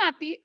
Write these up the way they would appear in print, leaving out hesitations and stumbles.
happy.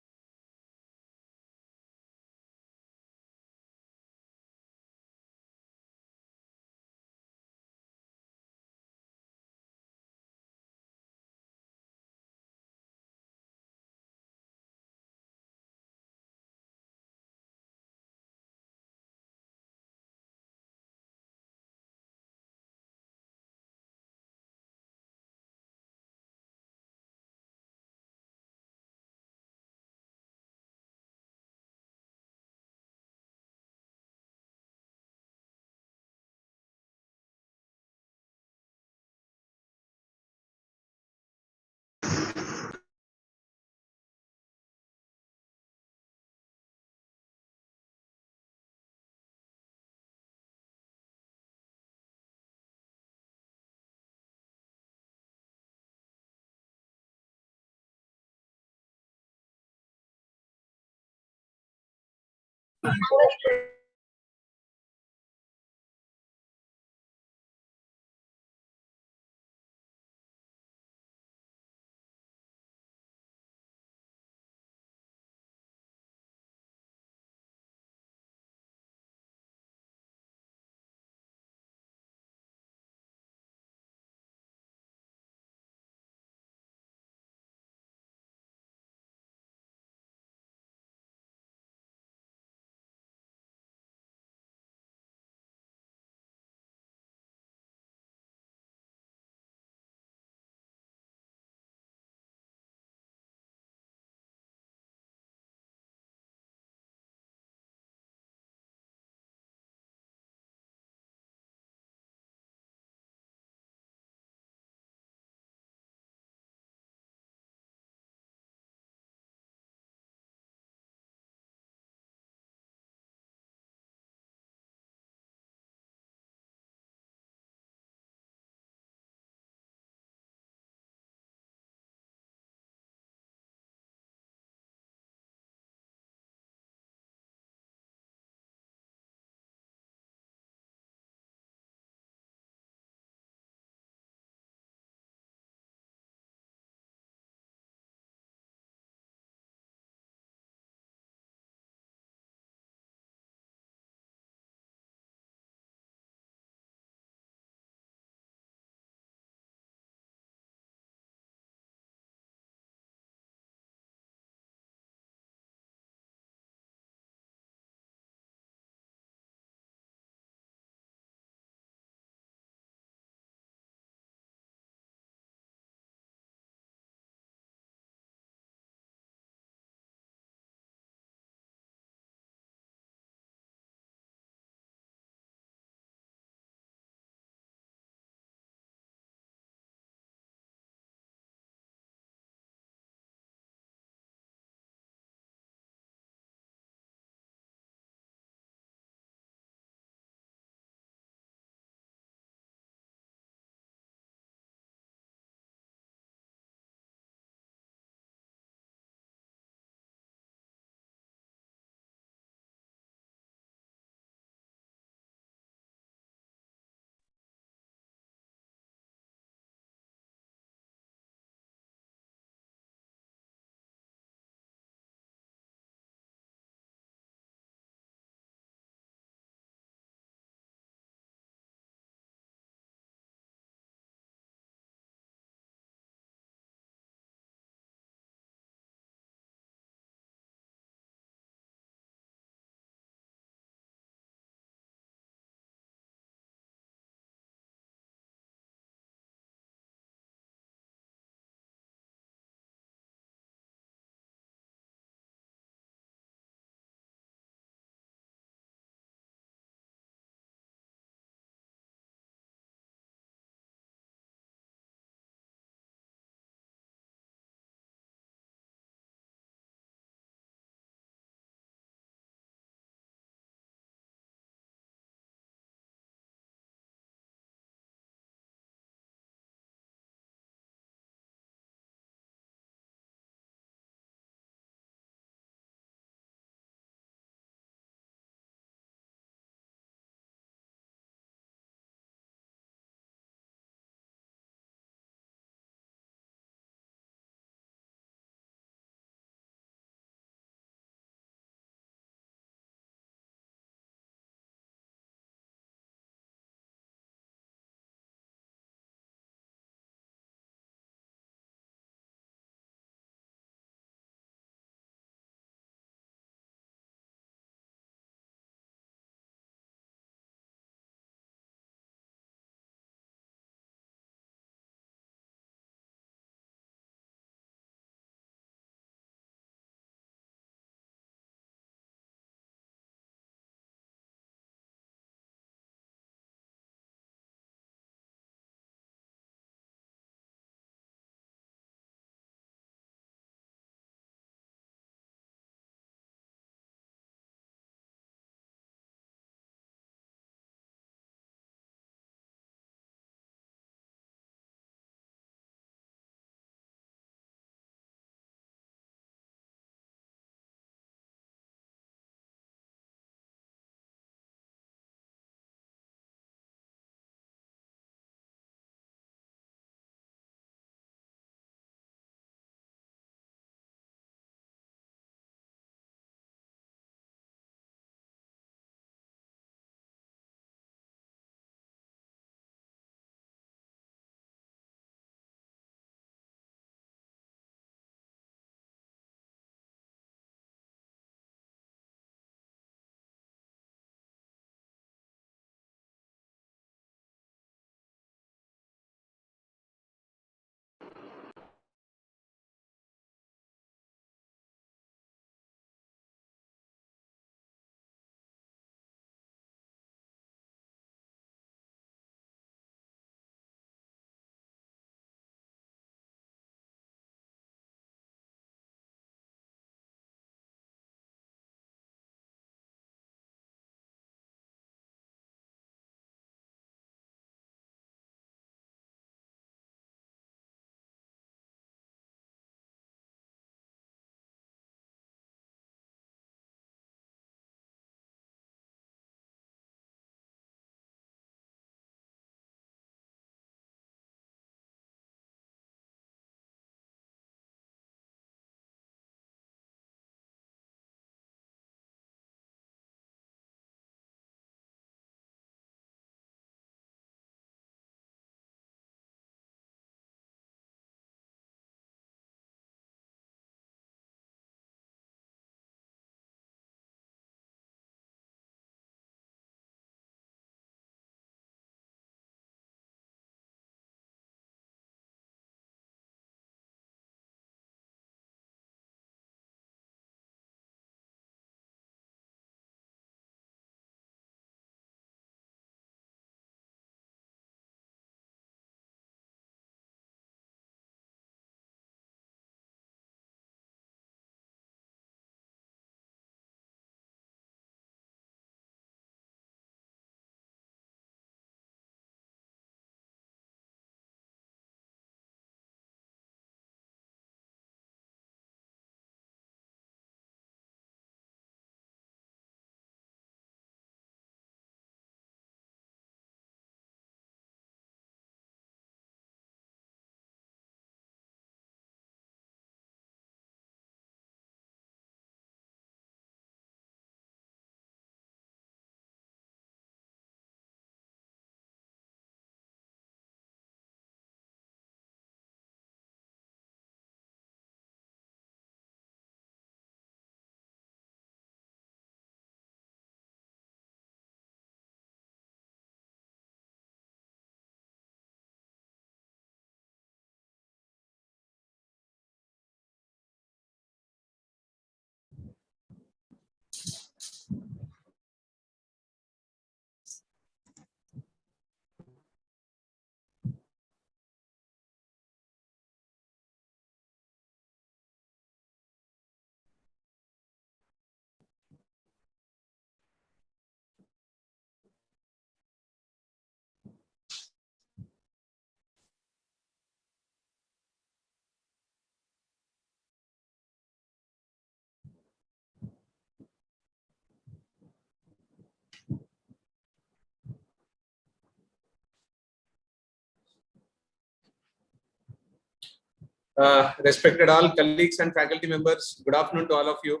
Respected all colleagues and faculty members, good afternoon to all of you.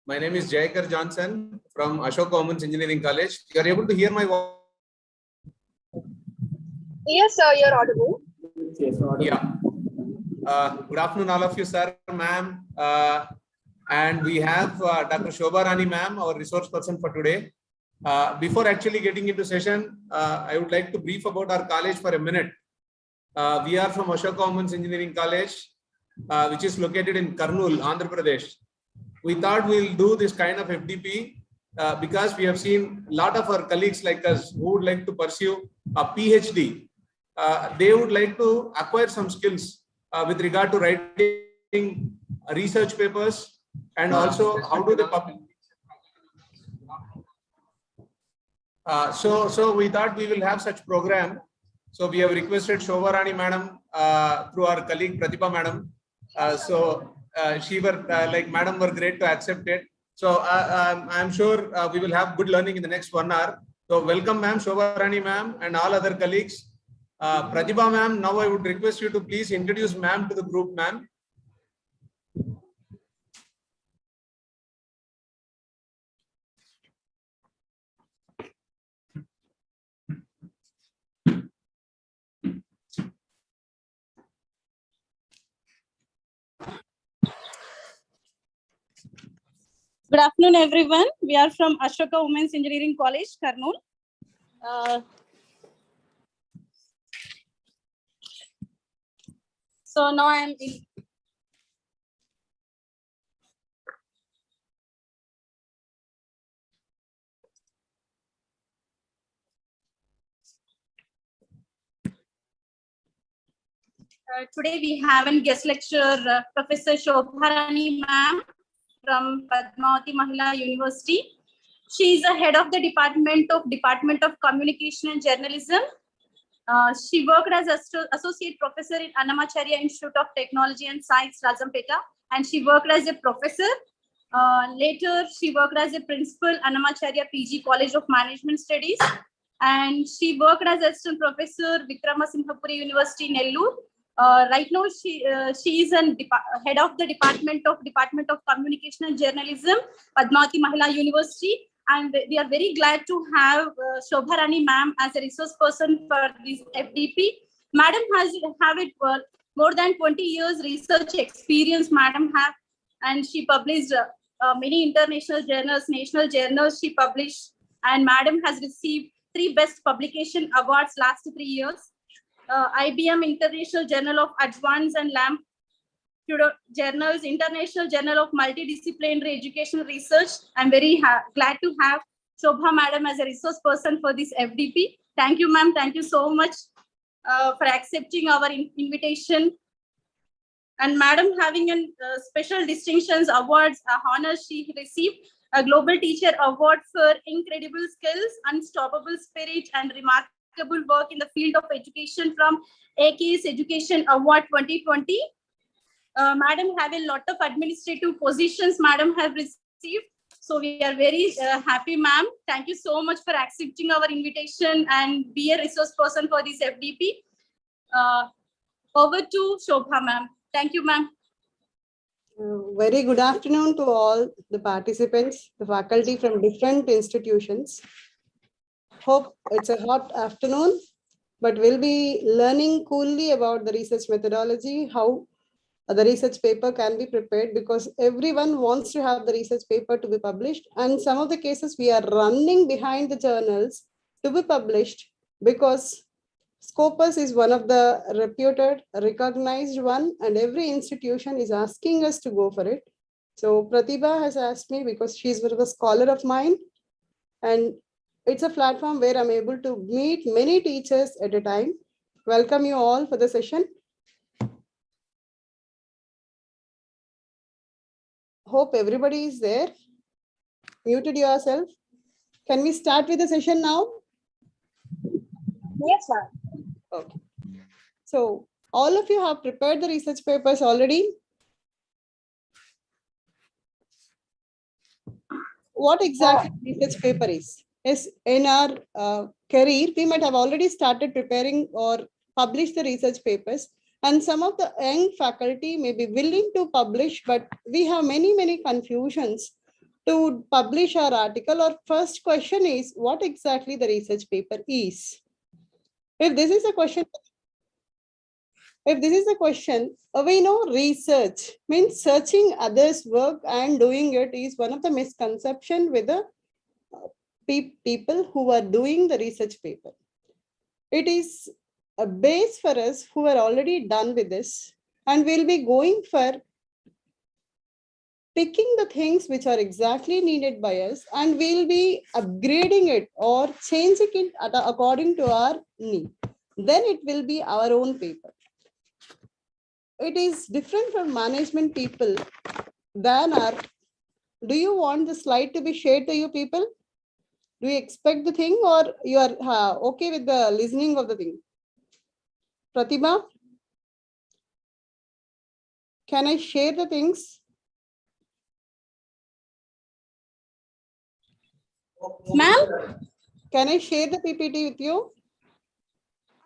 My name is Jayakar Johnson from Ashoka Women's Engineering College. You are able to hear my voice? Yes, sir, you're audible. Yes, audible. Yeah. Good afternoon, all of you, sir, ma'am. And we have Dr. Shobha Rani, ma'am, our resource person for today. Before actually getting into session, I would like to brief about our college for a minute. We are from Ashoka Women's Engineering College, which is located in Kurnool, Andhra Pradesh. We thought we'll do this kind of FDP because we have seen a lot of our colleagues like us who would like to pursue a PhD. They would like to acquire some skills with regard to writing research papers and also how do they publish. So we thought we will have such program. So we have requested Shobha Rani madam through our colleague Pratibha madam. She were like madam were great to accept it. So I'm sure we will have good learning in the next 1 hour. So welcome ma'am, Shobha Rani ma'am and all other colleagues. Pratibha ma'am, now I would request you to please introduce ma'am to the group, ma'am. Good afternoon, everyone. We are from Ashoka Women's Engineering College, Kurnool. So now I am in. Today we have a guest lecturer, Professor Shobha Rani ma'am from Padmavati Mahila University. She is the head of the Department of Communication and Journalism. She worked as associate professor in Annamacharya Institute of Technology and Science, Rajampeta, and she worked as a professor. Later, she worked as a principal Annamacharya PG College of Management Studies, and she worked as assistant professor Vikramasinghapuri University, Nellore. Right now, she is head of the Department of Communication and Journalism, Padmavati Mahila University, and we are very glad to have Shobha Rani ma'am as a resource person for this FDP. Madam has more than 20 years research experience. Madam have, and she published many international journals, national journals she published, and Madam has received 3 best publication awards last 3 years. IBM International Journal of Advanced and LAMP Journals, International Journal of Multidisciplinary Educational Research. I'm very glad to have Shobha madam as a resource person for this FDP. Thank you, ma'am. Thank you so much for accepting our invitation. And madam having a special distinctions, awards, honors she received a Global Teacher Award for incredible skills, unstoppable spirit, and remarkable work in the field of education from AKS Education Award 2020. Madam have a lot of administrative positions madam have received. So we are very happy, ma'am. Thank you so much for accepting our invitation and be a resource person for this FDP. Over to Shobha, ma'am. Thank you, ma'am. Very good afternoon to all the participants, the faculty from different institutions. Hope it's a hot afternoon, but we'll be learning coolly about the research methodology, how the research paper can be prepared, because everyone wants to have the research paper to be published. And some of the cases we are running behind the journals to be published because Scopus is one of the reputed, recognized one, and every institution is asking us to go for it. So Pratibha has asked me because she's one of the scholar of mine, and it's a platform where I'm able to meet many teachers at a time. Welcome you all for the session. Hope everybody is there. Muted yourself. Can we start with the session now? Yes, sir. Okay. So all of you have prepared the research papers already. What exactly research paper is? Yes, in our career, we might have already started preparing or published the research papers. And some of the young faculty may be willing to publish, but we have many confusions to publish our article. Our first question is what exactly the research paper is. If this is a question, we know research means searching others' work and doing it is one of the misconceptions with the people who are doing the research paper. It is a base for us who are already done with this, and we'll be going for picking the things which are exactly needed by us, and we'll be upgrading it or changing it according to our need. Then it will be our own paper. It is different from management people than our. Do you want the slide to be shared to you people? Do you expect the thing, or you are okay with the listening of the thing? Pratibha, can I share the things? Ma'am? Can I share the PPT with you?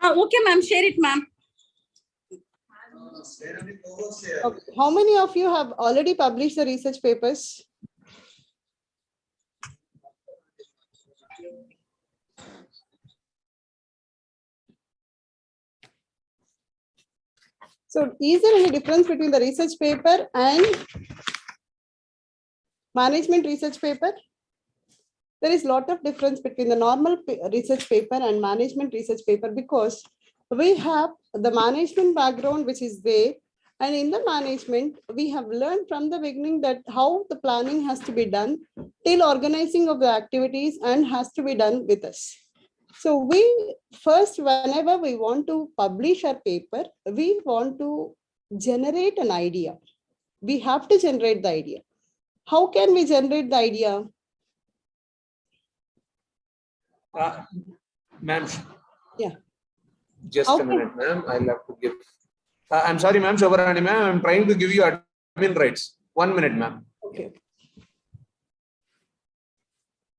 Okay, ma'am. Share it, ma'am. Okay. How many of you have already published the research papers? So is there any difference between the research paper and management research paper? There is a lot of difference between the normal research paper and management research paper, because we have the management background which is there, and in the management we have learned from the beginning that how the planning has to be done till organizing of the activities and has to be done with us. So we first, whenever we want to publish our paper, we want to generate an idea. We have to generate the idea. How can we generate the idea? Ma'am. Yeah. Just a minute, ma'am. I'll have to give. I'm sorry, ma'am. Shobarani, ma'am. I'm trying to give you admin rights. 1 minute, ma'am. Okay.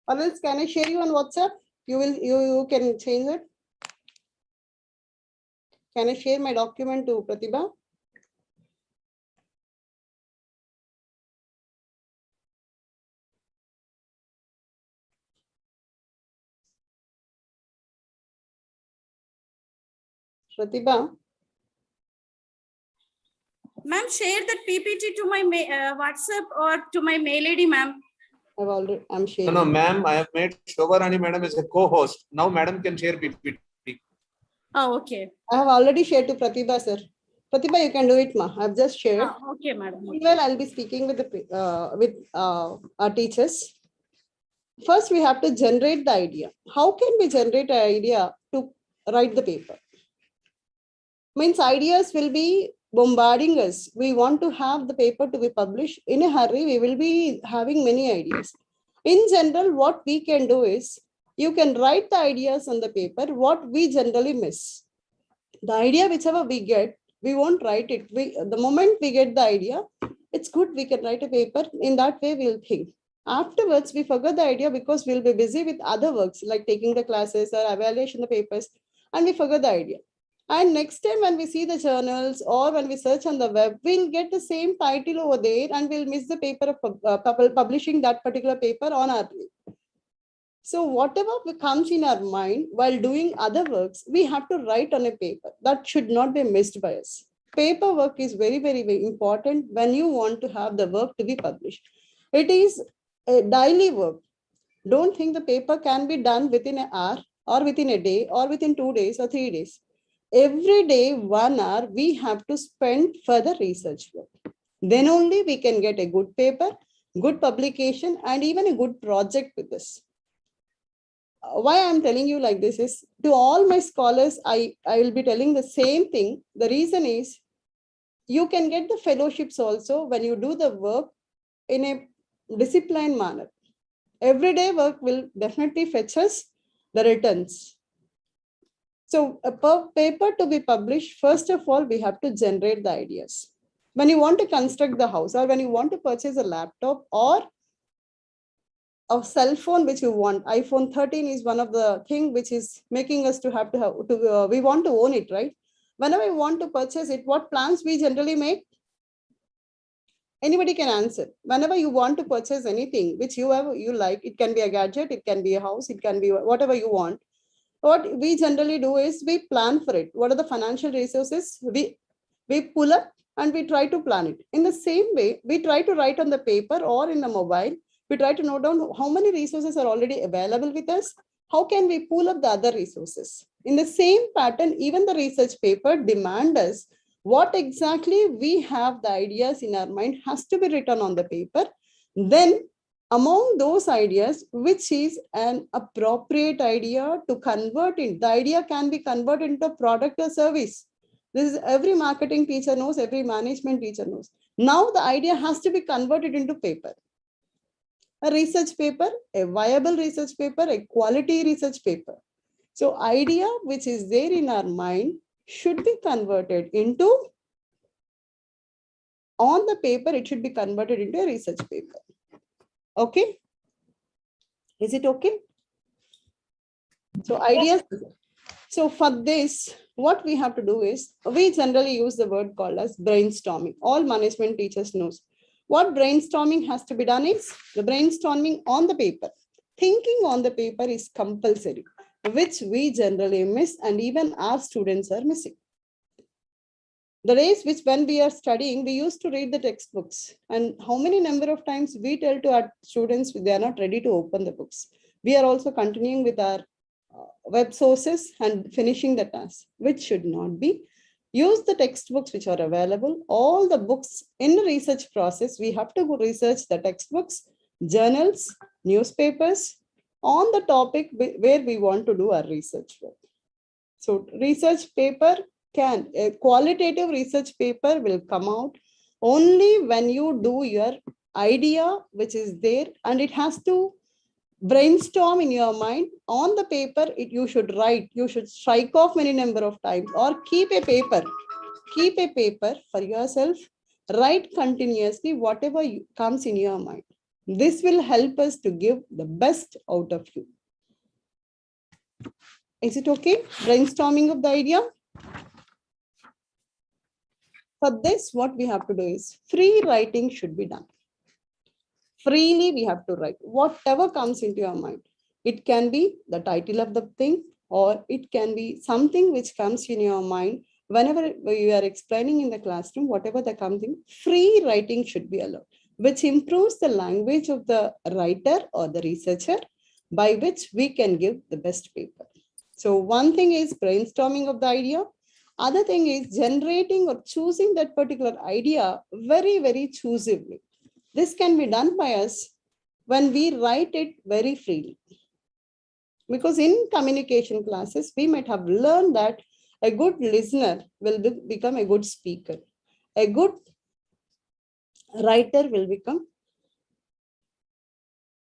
Or else, can I share you on WhatsApp? You can change it. Can I share my document to Pratibha? Pratibha? Ma'am, share that PPT to my WhatsApp or to my mail ID, ma'am. I'm sharing. No, ma'am. I have made Shobarani madam as a co-host. Now, madam can share PPT. Oh, okay. I have already shared to Pratibha, sir. Pratibha, you can do it, ma. I've just shared. Okay, madam. Okay. Well, I'll be speaking with our teachers. First, we have to generate the idea. How can we generate an idea to write the paper? Means ideas will be bombarding us. We want to have the paper to be published in a hurry. We will be having many ideas. In general, what we can do is, you can write the ideas on the paper. What we generally miss, the idea whichever we get, we won't write it. The moment we get the idea, it's good, we can write a paper. In that way, we'll think. Afterwards, we forget the idea because we'll be busy with other works like taking the classes or evaluation the papers, and we forget the idea. And next time when we see the journals or when we search on the web, we'll get the same title over there and we'll miss the paper of publishing that particular paper on our link. So whatever comes in our mind while doing other works, we have to write on a paper. That should not be missed by us. Paperwork is very, very, very important when you want to have the work to be published. It is a daily work. Don't think the paper can be done within an hour or within a day or within 2 days or 3 days. Every day, 1 hour, we have to spend for the research work. Then only we can get a good paper, good publication, and even a good project with this. Why I'm telling you like this is, to all my scholars, I will be telling the same thing. The reason is, you can get the fellowships also when you do the work in a disciplined manner. Everyday work will definitely fetch us the returns. So a paper to be published, first of all, we have to generate the ideas. When you want to construct the house, or when you want to purchase a laptop or a cell phone which you want, iPhone 13 is one of the thing which is making us to we want to own it, right? Whenever I want to purchase it, what plans we generally make? Anybody can answer. Whenever you want to purchase anything which you like, it can be a gadget, it can be a house, it can be whatever you want. What we generally do is we plan for it. What are the financial resources? We pull up and we try to plan it. In the same way, we try to write on the paper or in the mobile. We try to note down how many resources are already available with us. How can we pull up the other resources? In the same pattern, even the research paper demand us what exactly we have the ideas in our mind has to be written on the paper. Then among those ideas, which is an appropriate idea to convert it, the idea can be converted into a product or service. This is every marketing teacher knows, every management teacher knows. Now the idea has to be converted into paper. A research paper, a viable research paper, a quality research paper. So idea which is there in our mind should be converted into, on the paper, it should be converted into a research paper. Okay? Is it okay? So ideas. So for this, what we have to do is, we generally use the word called as brainstorming. All management teachers knows. What brainstorming has to be done is the brainstorming on the paper. Thinking on the paper is compulsory, which we generally miss, and even our students are missing. The days which when we are studying, we used to read the textbooks, and how many number of times we tell to our students they are not ready to open the books. We are also continuing with our web sources and finishing the task, which should not be. Use the textbooks which are available. All the books in the research process, we have to go research the textbooks, journals, newspapers on the topic where we want to do our research work. So research paper a qualitative research paper will come out only when you do your idea which is there, and it has to brainstorm in your mind. On the paper, you should write, you should strike off many number of times, or keep a paper for yourself, write continuously whatever comes in your mind. This will help us to give the best out of you. Is it okay? Brainstorming of the idea. For this, what we have to do is free writing should be done. Freely we have to write whatever comes into your mind. It can be the title of the thing, or it can be something which comes in your mind whenever you are explaining in the classroom, whatever the comes in, free writing should be allowed, which improves the language of the writer or the researcher, by which we can give the best paper. So one thing is brainstorming of the idea. Other thing is generating or choosing that particular idea very, very choosively. This can be done by us when we write it very freely. Because in communication classes, we might have learned that a good listener will become a good speaker. A good writer will become,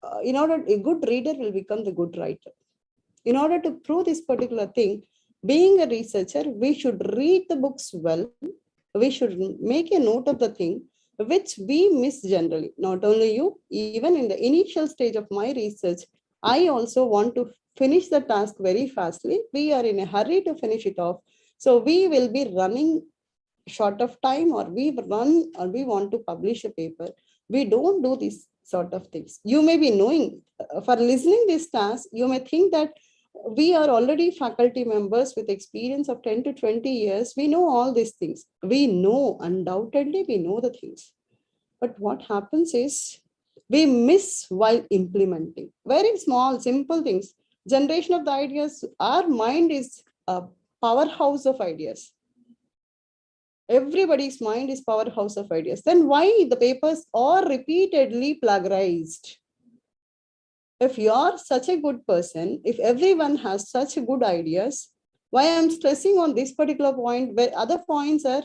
a good reader will become the good writer. In order to prove this particular thing, being a researcher, we should read the books well. We should make a note of the thing which we miss generally. Not only you, even in the initial stage of my research, I also want to finish the task very fastly. We are in a hurry to finish it off. So we will be running short of time, or we want to publish a paper. We don't do these sort of things. You may be knowing, for listening this task, you may think that we are already faculty members with experience of 10 to 20 years. We know all these things. We know, undoubtedly, we know the things. But what happens is we miss while implementing. Very small, simple things. Generation of the ideas. Our mind is a powerhouse of ideas. Everybody's mind is powerhouse of ideas. Then why the papers are repeatedly plagiarized? If you're such a good person, if everyone has such good ideas, why I'm stressing on this particular point, where other points are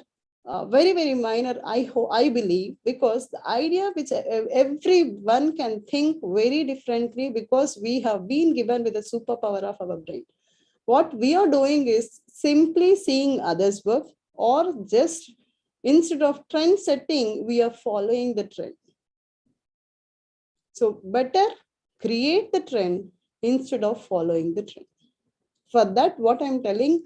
very, very minor, I believe, because the idea which everyone can think very differently, because we have been given with the superpower of our brain. What we are doing is simply seeing others' work, or just instead of trend setting, we are following the trend. So better create the trend instead of following the trend. For that, what I'm telling,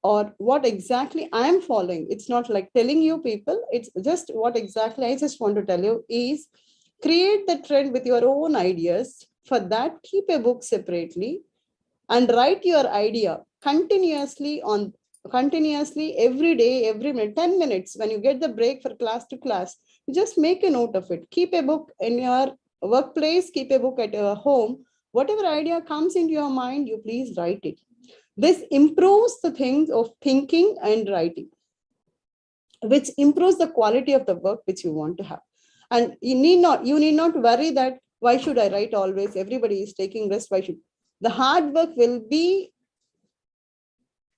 or what exactly I am following. It's not like telling you people, it's just what exactly I just want to tell you is create the trend with your own ideas. For that, keep a book separately and write your idea continuously every day, every minute, 10 minutes. When you get the break for class to class, just make a note of it. Keep a book in your workplace, keep a book at your home. Whatever idea comes into your mind, you please write it. This improves the things of thinking and writing, which improves the quality of the work which you want to have. And you need not worry that why should I write always? Everybody is taking rest. Why should the hard work will be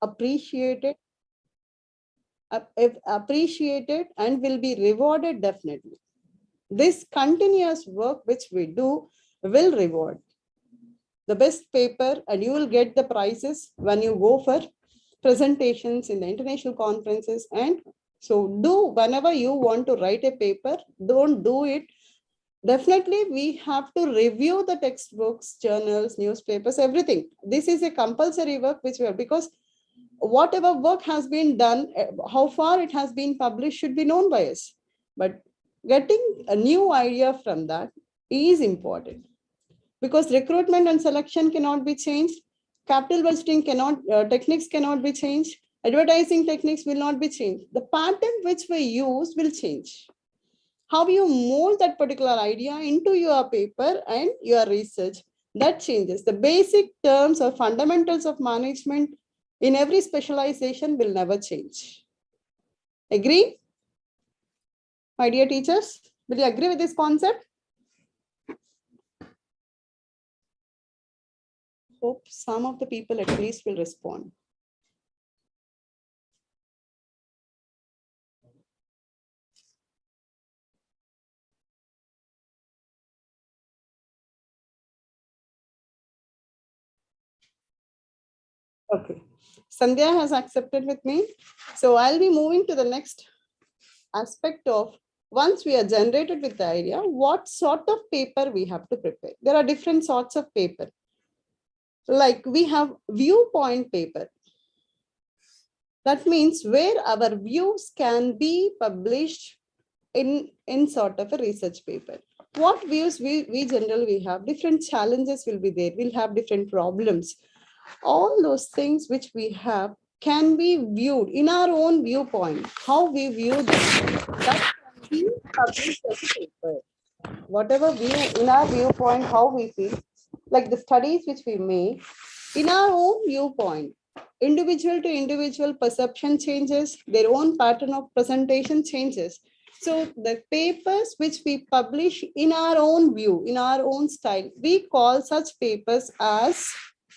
appreciated and will be rewarded definitely. This continuous work which we do will reward the best paper, and you will get the prizes when you go for presentations in the international conferences. And so do whenever you want to write a paper, don't do it. Definitely we have to review the textbooks, journals, newspapers, everything. This is a compulsory work which we have, because whatever work has been done, how far it has been published should be known by us. But getting a new idea from that is important, because recruitment and selection cannot be changed. Capital budgeting techniques cannot be changed. Advertising techniques will not be changed. The pattern which we use will change. How you mold that particular idea into your paper and your research, that changes. The basic terms or fundamentals of management in every specialization will never change. Agree? My dear teachers, will you agree with this concept? Hope some of the people at least will respond. Okay, Sandhya has accepted with me. So I'll be moving to the next aspect of, once we are generated with the idea, what sort of paper we have to prepare. There are different sorts of paper. Like we have viewpoint paper. That means where our views can be published in sort of a research paper. What views we generally have, different challenges will be there. We'll have different problems. All those things which we have can be viewed in our own viewpoint. How we view them, that can be published as a paper. Whatever view in our viewpoint, how we feel, like the studies which we make in our own viewpoint, individual to individual perception changes, their own pattern of presentation changes. So the papers which we publish in our own view, in our own style, we call such papers as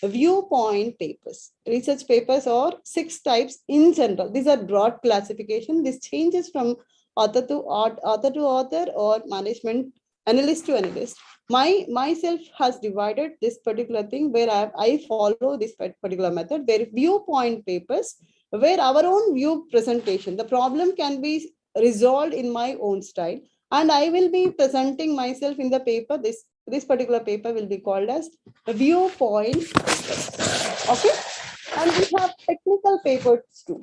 viewpoint papers. Research papers are 6 types in general. These are broad classification. This changes from author to author or management analyst to analyst. Myself has divided this particular thing where I follow this particular method, where viewpoint papers, where our own view presentation, the problem can be resolved in my own style, and I will be presenting myself in the paper. This particular paper will be called as a viewpoint papers. Okay, and we have technical papers too.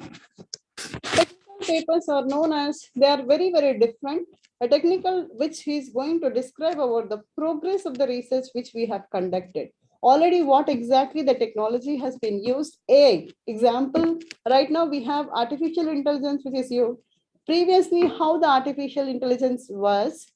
Technical papers are known as, they are very, very different. A technical which is going to describe about the progress of the research which we have conducted. Already what exactly the technology has been used. AI example, right now we have artificial intelligence which is used. Previously, how the artificial intelligence was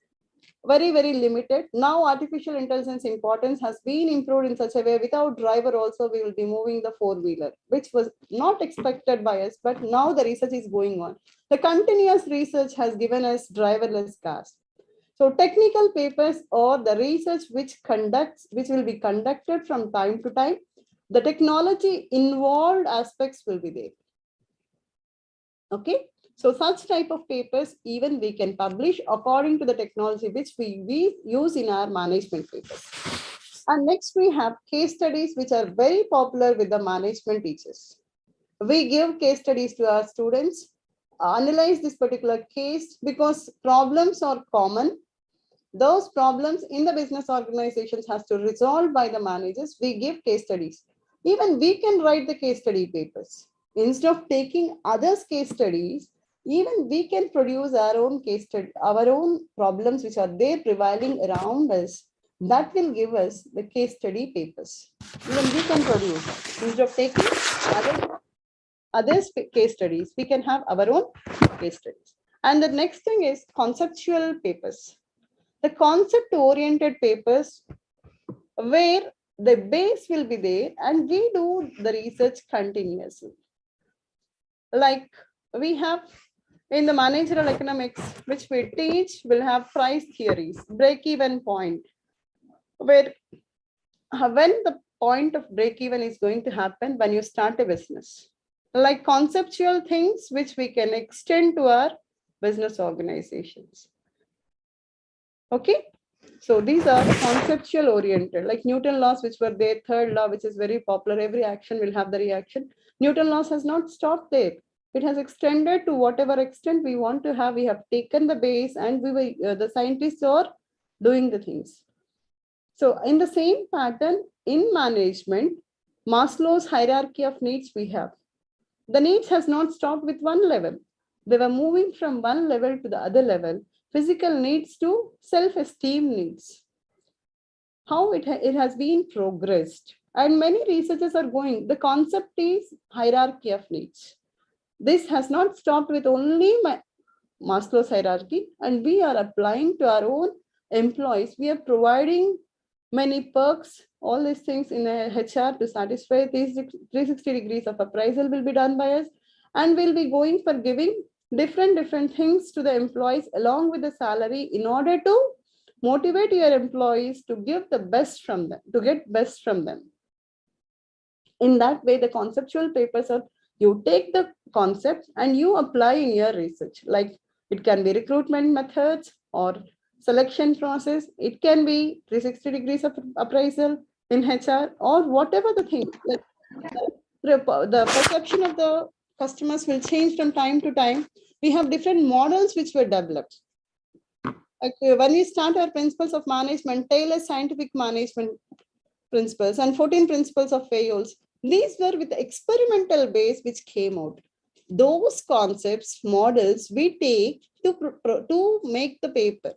very, very limited. Now artificial intelligence importance has been improved in such a way, without driver also we will be moving the 4-wheeler, which was not expected by us, but now the research is going on. The continuous research has given us driverless cars. So technical papers or the research which will be conducted from time to time, the technology involved aspects will be there. Okay. So such type of papers even we can publish according to the technology which we use in our management papers. And next we have case studies which are very popular with the management teachers. We give case studies to our students, analyze this particular case because problems are common. Those problems in the business organizations has to resolve by the managers. We give case studies. Even we can write the case study papers. instead of taking others' case studies, even we can produce our own case study, our own problems which are there prevailing around us. That will give us the case study papers. Even we can produce instead of taking others' case studies, we can have our own case studies. And the next thing is conceptual papers. The concept-oriented papers where the base will be there and we do the research continuously. Like we have in the managerial economics, which we teach, will have price theories, break-even point, where when the point of break-even is going to happen when you start a business. Like conceptual things which we can extend to our business organizations. Okay, so these are conceptual oriented, like Newton laws, which were there, third law, which is very popular. Every action will have the reaction. Newton laws has not stopped there. It has extended to whatever extent we want to have. We have taken the base and we were the scientists are doing the things. So in the same pattern in management, Maslow's hierarchy of needs we have. The needs has not stopped with one level. They were moving from one level to the other level. Physical needs to self-esteem needs. How it has been progressed. And many researchers are going, the concept is hierarchy of needs. This has not stopped with only Maslow's hierarchy, and we are applying to our own employees. We are providing many perks, all these things in a HR to satisfy these 360 degrees of appraisal will be done by us, and we'll be going for giving different things to the employees along with the salary in order to motivate your employees to give the best from them, to get best from them. In that way, the conceptual papers are, you take the concept and you apply in your research. Like it can be recruitment methods or selection process. It can be 360 degrees of appraisal in HR or whatever the thing. Like the perception of the customers will change from time to time. We have different models which were developed. Like when we start our principles of management, Taylor's scientific management principles and 14 principles of Fayol's, these were with the experimental base which came out. Those concepts, models we take to make the paper.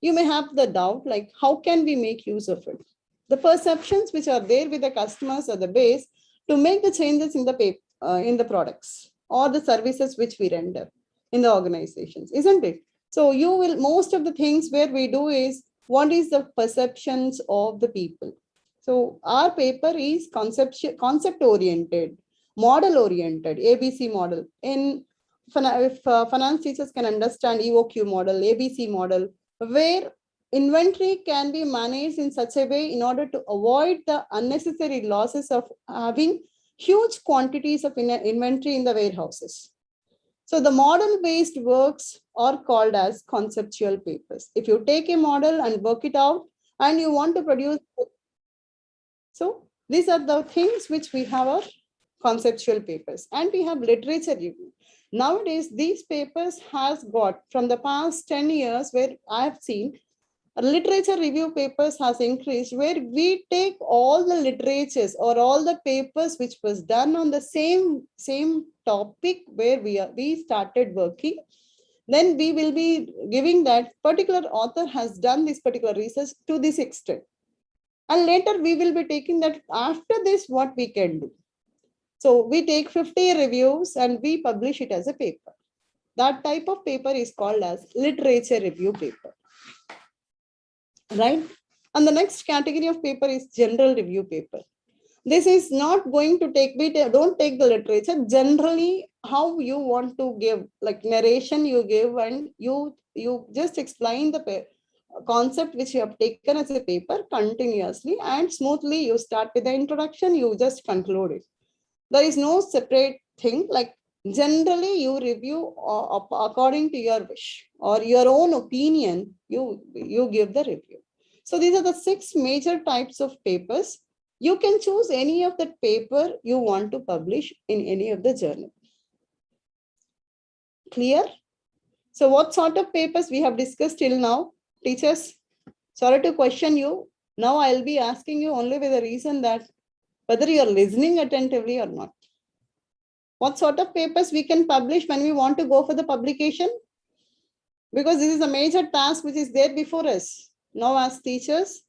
You may have the doubt, like how can we make use of it? The perceptions which are there with the customers are the base to make the changes in the paper, in the products or the services which we render in the organizations, isn't it? So you will, most of the things where we do is, what is the perceptions of the people? So our paper is concept oriented, model oriented, ABC model. If finance teachers can understand EOQ model, ABC model, where inventory can be managed in such a way in order to avoid the unnecessary losses of having huge quantities of inventory in the warehouses. So the model-based works are called as conceptual papers. If you take a model and work it out and you want to produce, so these are the things which we have our conceptual papers, and we have literature review. Nowadays, these papers has got from the past 10 years where I have seen literature review papers has increased, where we take all the literatures or all the papers which was done on the same topic where we started working. Then we will be giving that particular author has done this particular research to this extent. And later we will be taking that after this, what we can do. So we take 50 reviews and we publish it as a paper. That type of paper is called as literature review paper. Right? And the next category of paper is general review paper. This is not going to take, don't take the literature. Generally, how you want to give, like narration you give, and you just explain the concept which you have taken as a paper continuously and smoothly. You start with the introduction, you just conclude it. There is no separate thing. Like generally you review according to your wish or your own opinion, you give the review. So these are the 6 major types of papers. You can choose any of the paper you want to publish in any of the journal. Clear? So what sort of papers we have discussed till now? Teachers, sorry to question you. Now I'll be asking you only with the reason that whether you're listening attentively or not. What sort of papers we can publish when we want to go for the publication? Because this is a major task which is there before us. Now as teachers,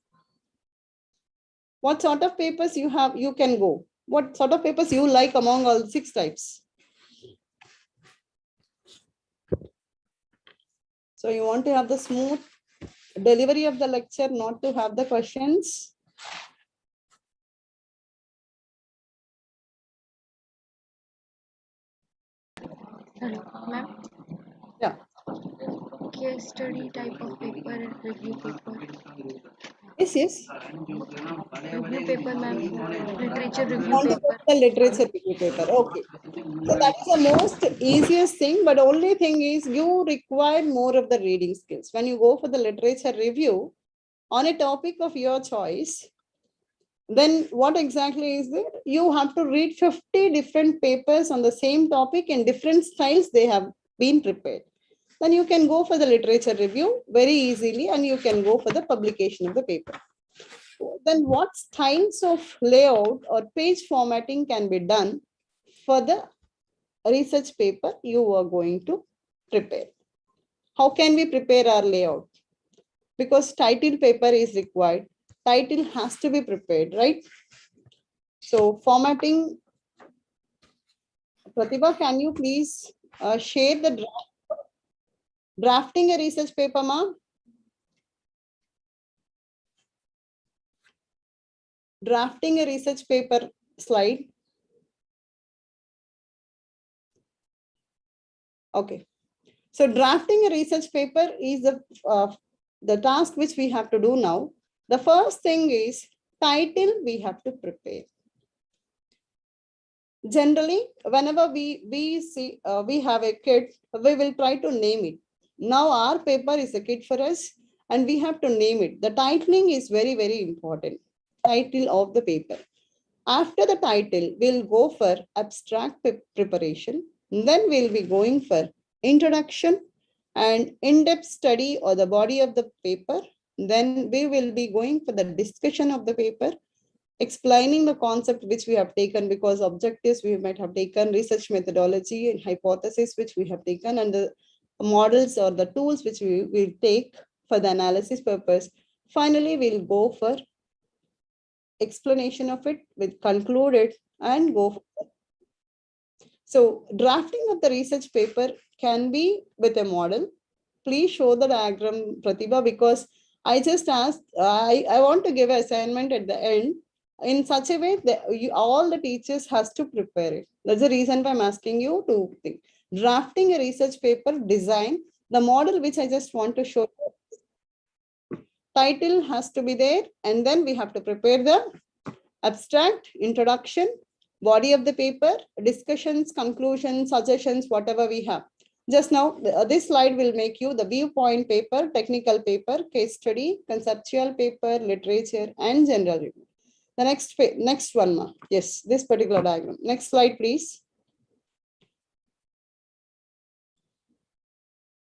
what sort of papers you can go? What sort of papers you like among all 6 types? So you want to have the smooth delivery of the lecture, not to have the questions. Hello, ma'am. Yeah. Case study type of paper, review paper. Yes. Review paper, ma'am. Literature review Want to go paper. for the literature review paper. Okay. So that is the most easiest thing, but only thing is you require more of the reading skills. When you go for the literature review on a topic of your choice, then what exactly is there? You have to read 50 different papers on the same topic in different styles they have been prepared. Then you can go for the literature review very easily and you can go for the publication of the paper. Then what styles of layout or page formatting can be done for the research paper you are going to prepare? How can we prepare our layout? Because title paper is required. Title has to be prepared, right? So formatting, Pratibha, can you please share the draft? Drafting a research paper, ma? Drafting a research paper slide. Okay. So drafting a research paper is the task which we have to do now. The first thing is title we have to prepare. Generally, whenever we have a kit, we will try to name it. Now our paper is a kit for us and we have to name it. The titling is very, very important. Title of the paper. After the title, we'll go for abstract preparation. Then we'll be going for introduction and in-depth study or the body of the paper. Then we will be going for the discussion of the paper, explaining the concept which we have taken, because objectives we might have taken, research methodology and hypothesis which we have taken, and the models or the tools which we will take for the analysis purpose. Finally, we'll go for explanation of it, with conclude it and go for it. So drafting of the research paper can be with a model. Please show the diagram, Pratibha, because I just asked, I want to give an assignment at the end in such a way that all the teachers has to prepare it. That's the reason why I'm asking you to think. Drafting a research paper design, the model which I just want to show. Title has to be there, and then we have to prepare the abstract, introduction, body of the paper, discussions, conclusions, suggestions, whatever we have. Just now, this slide will make you the viewpoint paper, technical paper, case study, conceptual paper, literature, and general review. The next one, ma. Yes, this particular diagram. Next slide, please.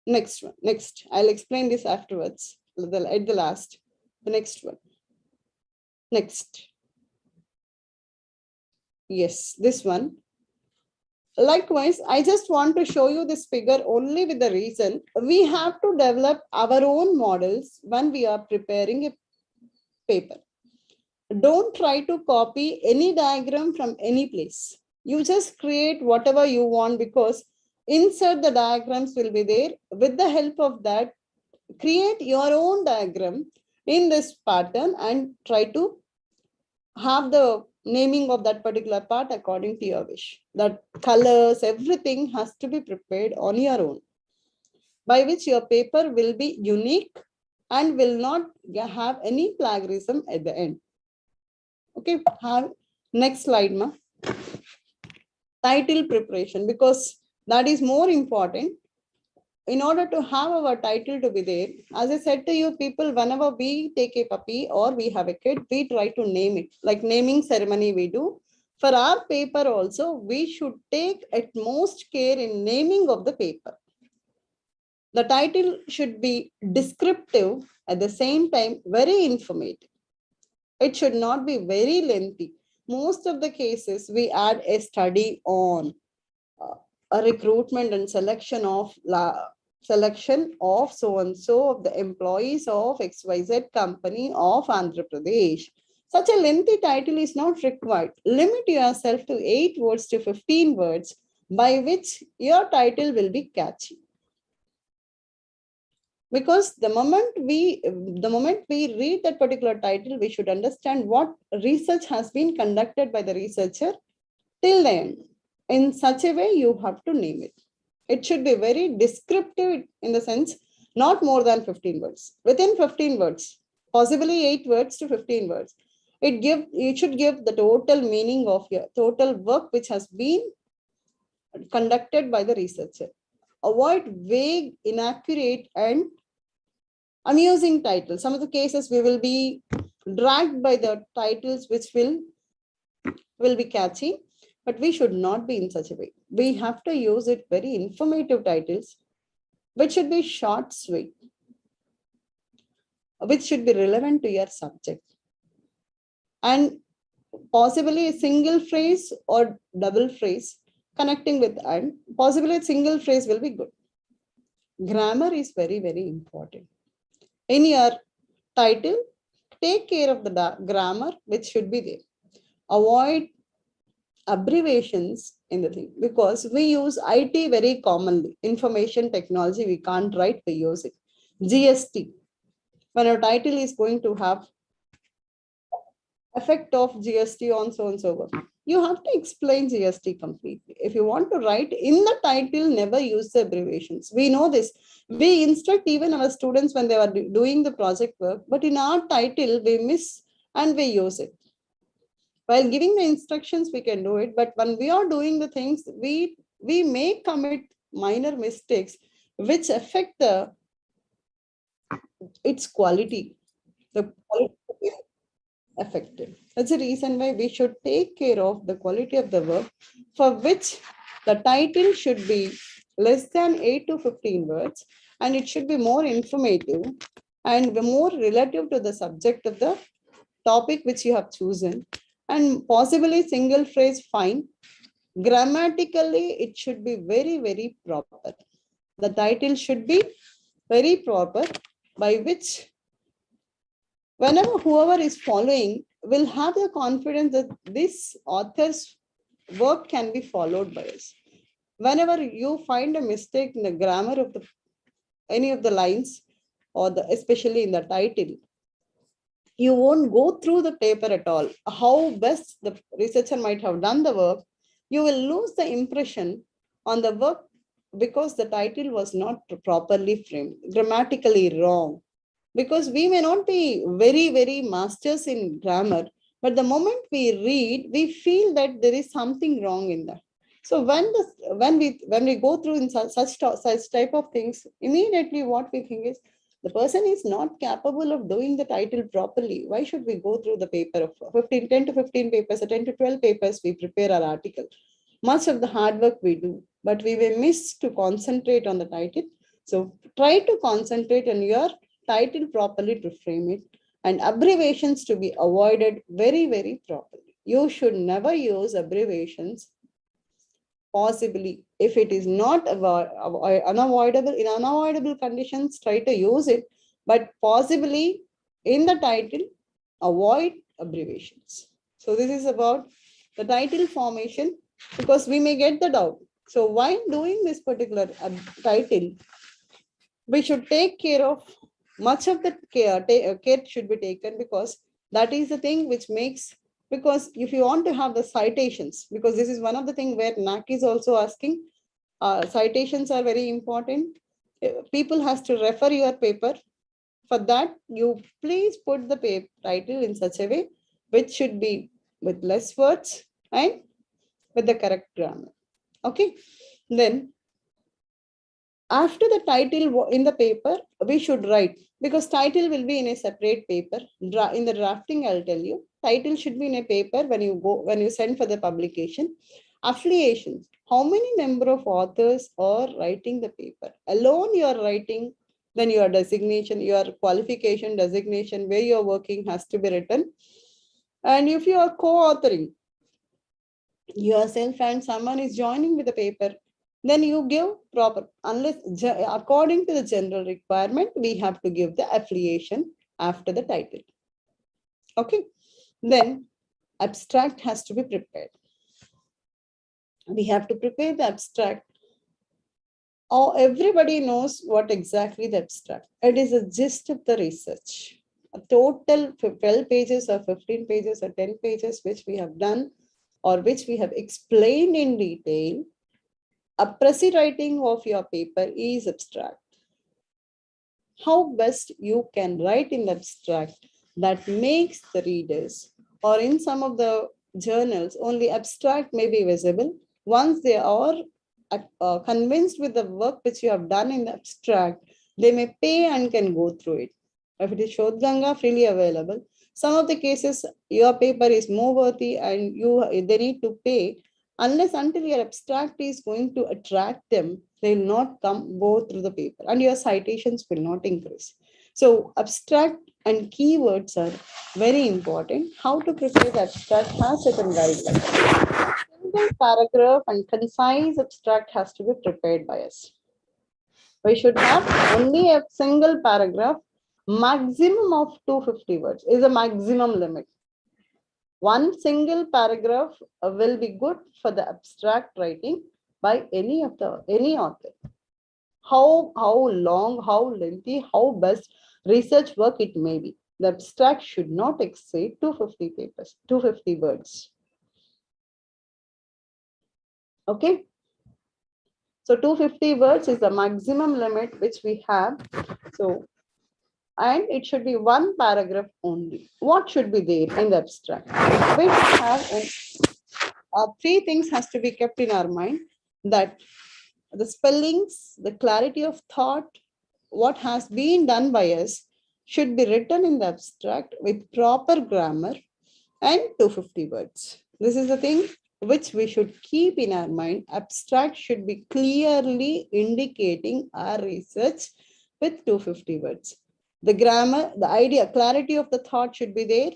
Next one. Next, I'll explain this afterwards. At the last. The next one. Next. Yes, this one. Likewise, I just want to show you this figure only with the reason we have to develop our own models when we are preparing a paper. Don't try to copy any diagram from any place. You just create whatever you want, because insert the diagrams will be there. With the help of that, create your own diagram in this pattern and try to have the naming of that particular part according to your wish. That colors, everything has to be prepared on your own, by which your paper will be unique and will not have any plagiarism at the end. Okay, have next slide, ma. Title preparation, because that is more important. In order to have our title to be there, as I said to you people, whenever we take a puppy or we have a kid, we try to name it, like naming ceremony we do. For our paper also, we should take at most care in naming of the paper. The title should be descriptive, at the same time, very informative. It should not be very lengthy. Most of the cases, we add a study on. a recruitment and selection of so and so of the employees of XYZ company of Andhra Pradesh. Such a lengthy title is not required. Limit yourself to 8 words to 15 words, by which your title will be catchy. Because the moment we read that particular title, we should understand what research has been conducted by the researcher till the end. In such a way, you have to name it. It should be very descriptive in the sense, not more than 15 words. Within 15 words, possibly 8 words to 15 words. It should give the total meaning of your total work which has been conducted by the researcher. Avoid vague, inaccurate, and amusing titles. Some of the cases we will be dragged by the titles which will be catchy, but we should not be in such a way. We have to use it very informative titles, which should be short, sweet, which should be relevant to your subject. And possibly a single phrase or double phrase connecting with and possibly a single phrase will be good. Grammar is very, very important. In your title, take care of the grammar which should be there. Avoid abbreviations in the thing, because we use IT very commonly. Information technology, we can't write, we use it. GST, when a title is going to have effect of GST on so and so work, you have to explain GST completely. If you want to write in the title, never use the abbreviations. We know this. We instruct even our students when they are doing the project work, but in our title, we miss and we use it. While giving the instructions, we can do it, but when we are doing the things, we may commit minor mistakes which affect its quality. The quality is affected. That's the reason why we should take care of the quality of the work, for which the title should be less than 8 to 15 words, and it should be more informative and more relative to the subject of the topic which you have chosen, and possibly single phrase, fine. Grammatically, it should be very, very proper. The title should be very proper, by which whenever whoever is following will have the confidence that this author's work can be followed by us. Whenever you find a mistake in the grammar of any of the lines, or especially in the title, you won't go through the paper at all. How best the researcher might have done the work, you will lose the impression on the work because the title was not properly framed, grammatically wrong. Because we may not be very, very masters in grammar, but the moment we read, we feel that there is something wrong in that. So when we go through in such type of things, immediately what we think is, the person is not capable of doing the title properly. Why should we go through the paper of 10 to 15 papers, or 10 to 12 papers, we prepare our article. Much of the hard work we do, but we will miss to concentrate on the title. So try to concentrate on your title properly to frame it, and abbreviations to be avoided very, very properly. You should never use abbreviations. Possibly, if it is not unavoidable, in unavoidable conditions, try to use it, but possibly in the title, avoid abbreviations. So this is about the title formation, because we may get the doubt. So while doing this particular title, we should take care of much of the care should be taken, because that is the thing which makes, because if you want to have the citations, because this is one of the things where NAC is also asking, citations are very important. People has to refer your paper. For that, you please put the title in such a way which should be with less words and with the correct grammar. Okay, then after the title in the paper, we should write, because title will be in a separate paper. In the drafting, I'll tell you, title should be in a paper when you send for the publication. Affiliations, how many number of authors are writing the paper? Alone you are writing, then your designation, your qualification, designation, where you are working has to be written. And if you are co-authoring yourself and someone is joining with the paper, then you give proper, unless according to the general requirement, we have to give the affiliation after the title. Okay, then abstract has to be prepared. We have to prepare the abstract. Oh, everybody knows what exactly the abstract. It is a gist of the research. A total 12 pages or 15 pages or 10 pages which we have done or which we have explained in detail. A precis writing of your paper is abstract. How best you can write in the abstract that makes the readers, or in some of the journals, only abstract may be visible. Once they are convinced with the work which you have done in the abstract, they may pay and can go through it. If it is Shodhganga, freely available. Some of the cases, your paper is more worthy and they need to pay. Unless until your abstract is going to attract them, they will not go through the paper and your citations will not increase. So abstract and keywords are very important. How to prepare the abstract has certain guidelines. Single paragraph and concise abstract has to be prepared by us. We should have only a single paragraph, maximum of 250 words is a maximum limit. One single paragraph will be good for the abstract writing by any author. How long, how lengthy, how best research work it may be. The abstract should not exceed 250 papers, 250 words. Okay. So 250 words is the maximum limit which we have. So, and it should be one paragraph only. What should be there in the abstract? We should have three things has to be kept in our mind, that the spellings, the clarity of thought, what has been done by us should be written in the abstract with proper grammar and 250 words. This is the thing which we should keep in our mind. Abstract should be clearly indicating our research with 250 words. The grammar, the idea, clarity of the thought should be there.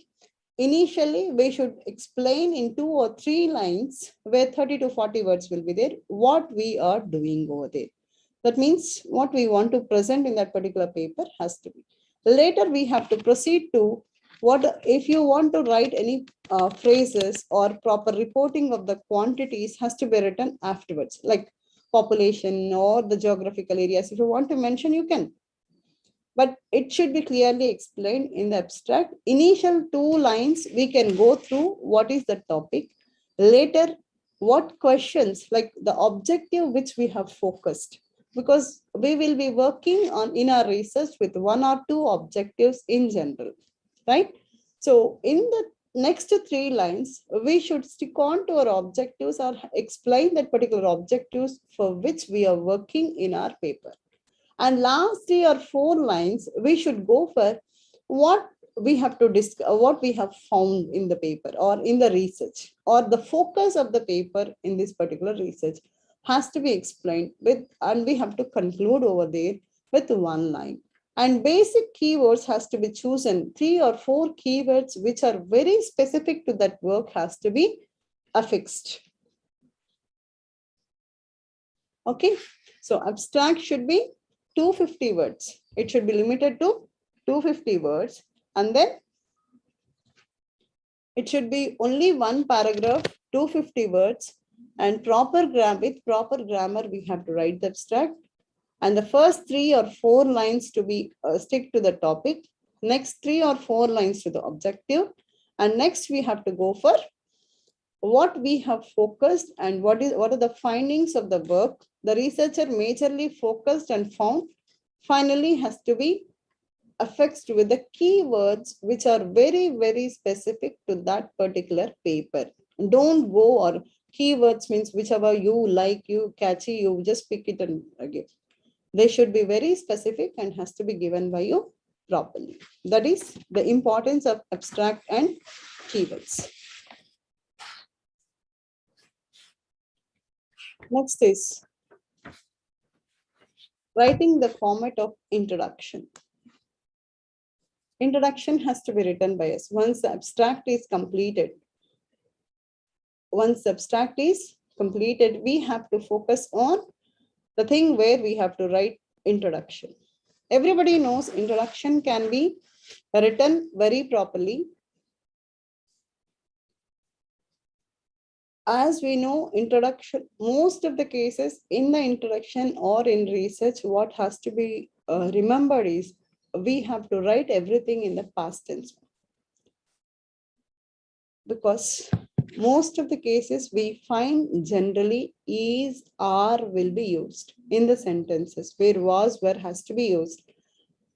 Initially, we should explain in 2 or 3 lines where 30 to 40 words will be there, what we are doing over there. That means what we want to present in that particular paper has to be. Later, we have to proceed to what, if you want to write any phrases or proper reporting of the quantities has to be written afterwards, like population or the geographical areas. If you want to mention, you can. But it should be clearly explained in the abstract. Initial 2 lines, we can go through what is the topic. Later, what questions, like the objective which we have focused, because we will be working on in our research with 1 or 2 objectives in general, right? So in the next 3 lines, we should stick on to our objectives or explain that particular objectives for which we are working in our paper. And last 3 or 4 lines, we should go for what we have to discuss, what we have found in the paper or in the research, or the focus of the paper in this particular research has to be explained with, and we have to conclude over there with 1 line. And basic keywords has to be chosen. 3 or 4 keywords which are very specific to that work has to be affixed. Okay, so abstract should be 250 words. It should be limited to 250 words. And then it should be only 1 paragraph, 250 words, and with proper grammar, we have to write the abstract. And the first 3 or 4 lines to be stick to the topic. Next 3 or 4 lines to the objective. And next we have to go for what we have focused and what are the findings of the work. The researcher majorly focused and found finally has to be affixed with the keywords which are very, very specific to that particular paper. Don't go, or keywords means whichever you like, you catchy, you just pick it and give. They should be very specific and has to be given by you properly. That is the importance of abstract and keywords. Next is writing the format of introduction. Introduction has to be written by us. Once the abstract is completed, we have to focus on the thing where we have to write introduction. Everybody knows introduction can be written very properly. As we know, introduction, most of the cases in the introduction or in research, what has to be remembered is we have to write everything in the past tense. Because most of the cases we find generally is, are will be used in the sentences where was, where has to be used.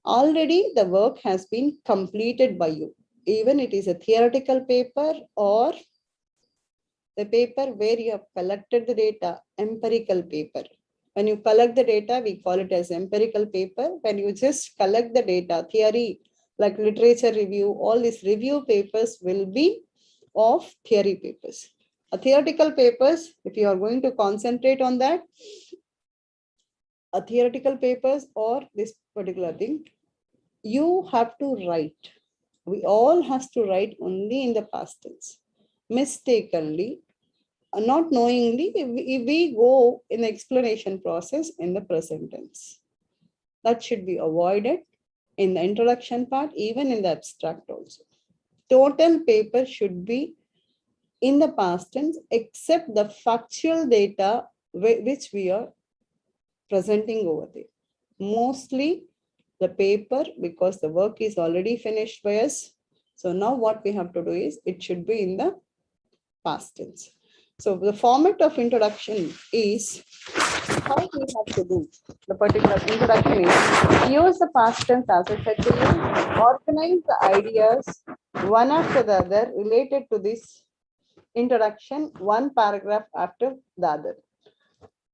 Already the work has been completed by you. Even it is a theoretical paper or the paper where you have collected the data, empirical paper. When you collect the data, we call it as empirical paper. When you just collect the data, theory, like literature review, all these review papers will be of theory papers. A theoretical papers, if you are going to concentrate on that, a theoretical papers or this particular thing, you have to write. We all has to write only in the past tense. Mistakenly, not knowingly, we go in the explanation process in the present tense. That should be avoided in the introduction part, even in the abstract also. Total paper should be in the past tense, except the factual data which we are presenting over there. Mostly the paper, because the work is already finished by us. So now what we have to do is it should be in the past tense. So the format of introduction is how we have to do the particular introduction is use the past tense as I said to you, organize the ideas one after the other related to this introduction, one paragraph after the other.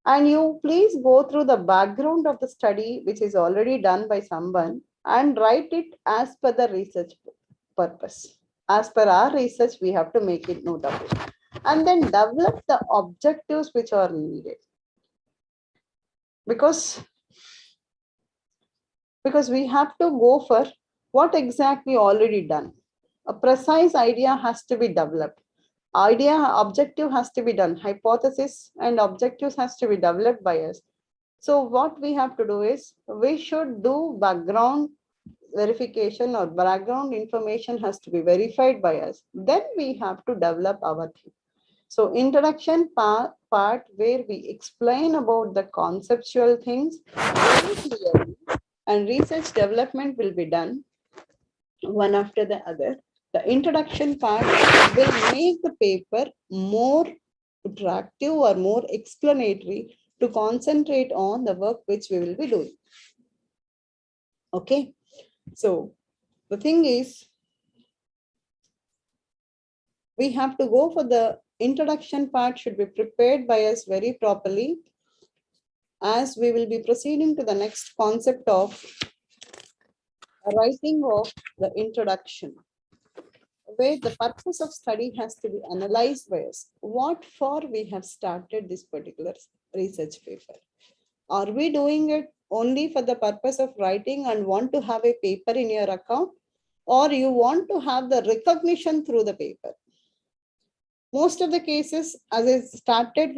And you please go through the background of the study, which is already done by someone, and write it as per the research purpose. As per our research, we have to make it note of it. And then develop the objectives which are needed. Because we have to go for what exactly already done. A precise idea has to be developed. Objective has to be done. Hypothesis and objectives has to be developed by us. So what we have to do is we should do background verification or background information has to be verified by us. Then we have to develop our thing. So introduction part where we explain about the conceptual things very clearly, and research development will be done one after the other. The introduction part will make the paper more attractive or more explanatory to concentrate on the work which we will be doing. Okay, so the thing is, we have to go for the introduction part should be prepared by us very properly, as we will be proceeding to the next concept of writing of the introduction, where the purpose of study has to be analyzed by us. What for we have started this particular research paper? Are we doing it only for the purpose of writing and want to have a paper in your account, or you want to have the recognition through the paper? Most of the cases, as I started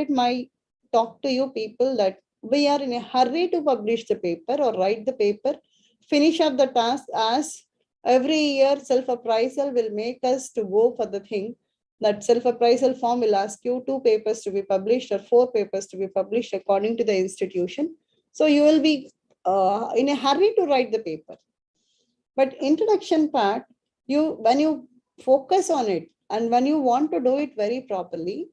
my talk to you people, that we are in a hurry to publish the paper or write the paper, finish up the task, as every year self-appraisal will make us to go for the thing. That self-appraisal form will ask you 2 papers to be published or 4 papers to be published according to the institution. So you will be in a hurry to write the paper. But introduction part, when you focus on it and when you want to do it very properly,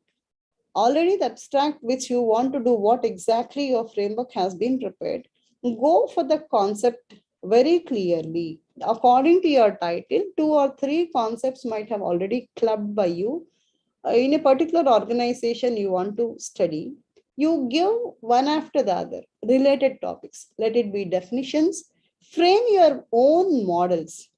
already the abstract which you want to do, what exactly your framework has been prepared, go for the concept very clearly. According to your title, 2 or 3 concepts might have already clubbed by you. In a particular organization you want to study, you give one after the other related topics. Let it be definitions. Frame your own models.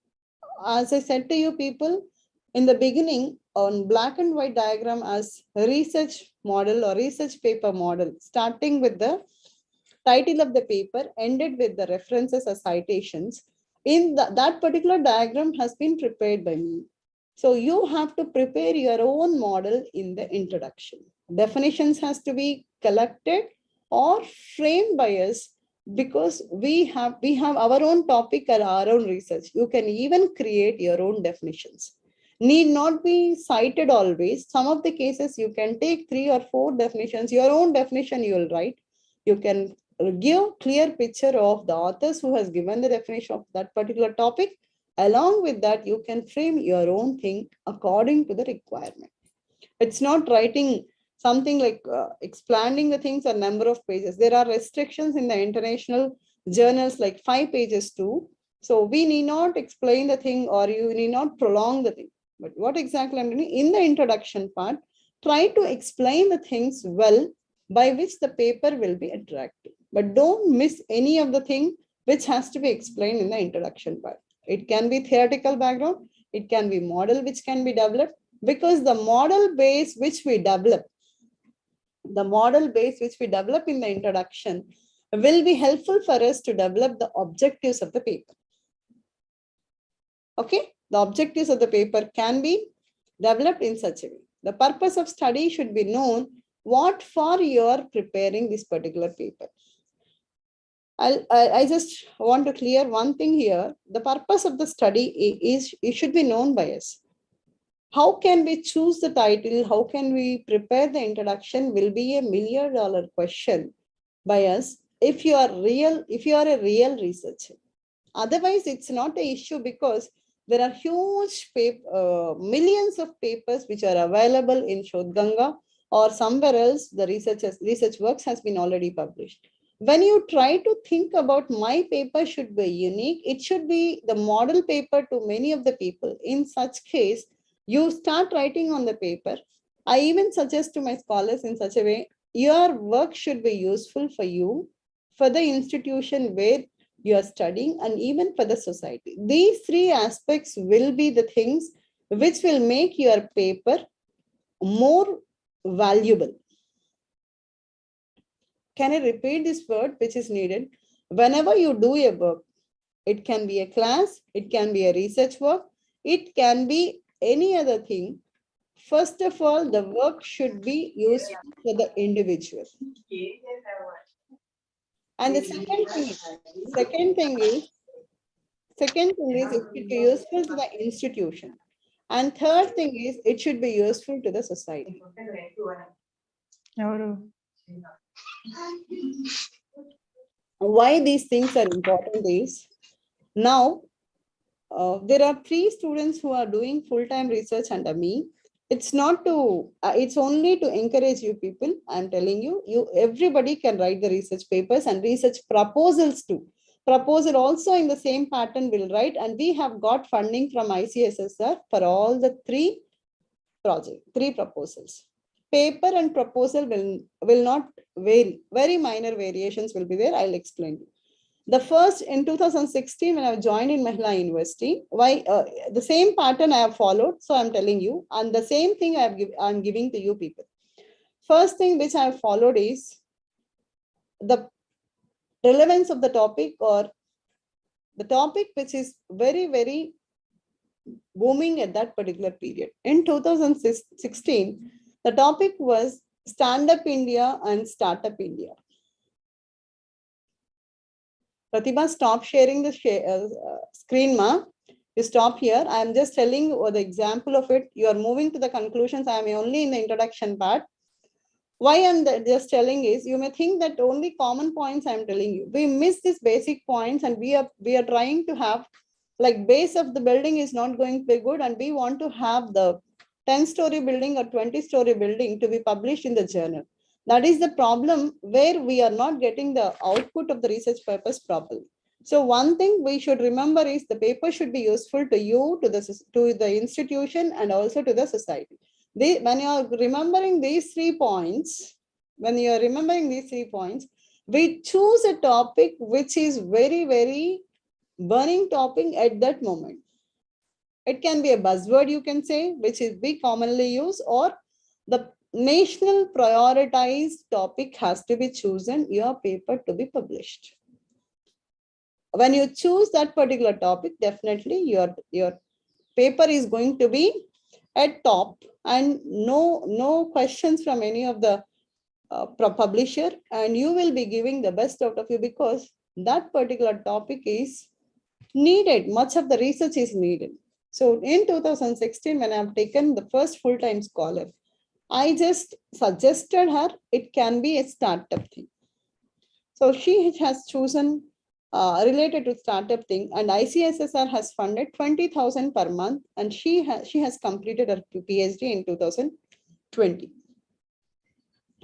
As I said to you people in the beginning, on black and white diagram as research model or research paper model, starting with the title of the paper, ended with the references or citations. In that particular diagram has been prepared by me. So you have to prepare your own model in the introduction. Definitions has to be collected or framed by us because we have our own topic and our own research. You can even create your own definitions. Need not be cited always. Some of the cases you can take 3 or 4 definitions, your own definition you will write. You can give clear picture of the authors who has given the definition of that particular topic. Along with that, you can frame your own thing according to the requirement. It's not writing something like expanding the things a number of pages. There are restrictions in the international journals like 5 pages too. So we need not explain the thing or you need not prolong the thing. But what exactly I'm doing in the introduction part, try to explain the things well by which the paper will be attractive. But don't miss any of the thing which has to be explained in the introduction part. It can be theoretical background. It can be model which can be developed, because the model base which we develop in the introduction will be helpful for us to develop the objectives of the paper. Okay, the objectives of the paper can be developed in such a way. The purpose of study should be known what for you are preparing this particular paper. I just want to clear one thing here. The purpose of the study is it should be known by us. How can we choose the title? How can we prepare the introduction will be $1 million question by us if you are a real researcher. Otherwise, it's not an issue because there are huge millions of papers which are available in Shodhganga or somewhere else. The research works has been already published. When you try to think about my paper should be unique, it should be the model paper to many of the people. In such case, you start writing on the paper. I even suggest to my scholars in such a way, your work should be useful for you, for the institution where you are studying, and even for the society. These 3 aspects will be the things which will make your paper more valuable. Can I repeat this word which is needed? Whenever you do a work, it can be a class, it can be a research work, it can be any other thing. First of all, the work should be useful for the individual. And the second thing is it should be useful to the institution. And third thing is it should be useful to the society. Why these things are important is, now there are 3 students who are doing full-time research under me. It's not to, it's only to encourage you people. I'm telling you, everybody can write the research papers and research proposals too. Proposal also in the same pattern will write, and we have got funding from ICSSR for all the 3 proposals. Paper and proposal will not vary. Very minor variations will be there. I'll explain you. The first in 2016, when I joined in Mahila University, why the same pattern I have followed. So I'm telling you, and the same thing I'm giving to you people. First thing which I have followed is the relevance of the topic, or the topic which is very, very booming at that particular period. In 2016, the topic was Stand Up India and Startup India. Pratibha, stop sharing the screen, ma. You stop here. I am just telling you the example of it. You are moving to the conclusions. I am only in the introduction part. Why I'm just telling is, you may think that only common points I am telling you. We miss these basic points, and we are trying to have, like, base of the building is not going to be good, and we want to have the 10-story building or 20-story building to be published in the journal. That is the problem, where we are not getting the output of the research papers properly. So one thing we should remember is the paper should be useful to you, to the institution, and also to the society. When you are remembering these 3 points, we choose a topic which is very, very burning topic at that moment. It can be a buzzword, you can say, which is we commonly use, or the national prioritized topic has to be chosen, your paper to be published. When you choose that particular topic, definitely your paper is going to be at top, and no questions from any of the publisher, and you will be giving the best out of you because that particular topic is needed. Much of the research is needed. So in 2016, when I've taken the first full-time scholar, I just suggested her it can be a startup thing. So she has chosen related to startup thing, and ICSSR has funded 20,000 per month, and she has completed her PhD in 2020.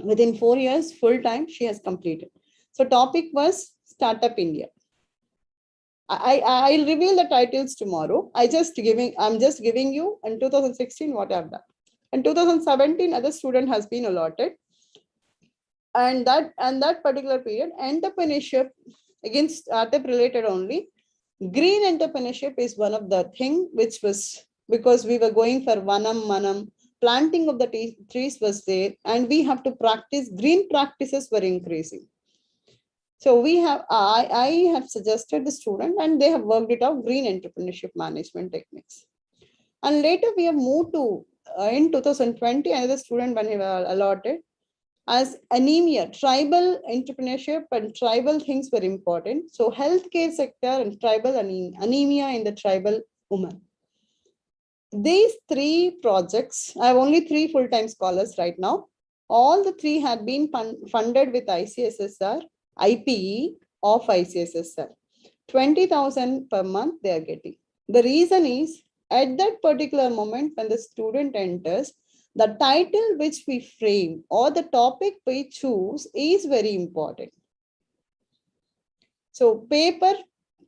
Within 4 years, full time, she has completed. So topic was Startup India. I'll reveal the titles tomorrow. I'm just giving you in 2016 what I've done. In 2017, other student has been allotted. And that particular period, entrepreneurship, again startup related only. Green entrepreneurship is one of the thing which was, because we were going for manam, planting of the trees was there, and we have to practice, green practices were increasing. So I have suggested the student, and they have worked it out, green entrepreneurship management techniques. And later we have moved to, in 2020, another student when he was allotted as anemia, tribal entrepreneurship and tribal things were important. So healthcare sector and tribal anemia in the tribal woman. These 3 projects, I have only 3 full-time scholars right now. All the 3 had been funded with ICSSR, IPE of ICSSR. 20,000 per month they are getting. The reason is, at that particular moment when the student enters, the title which we frame or the topic we choose is very important. So paper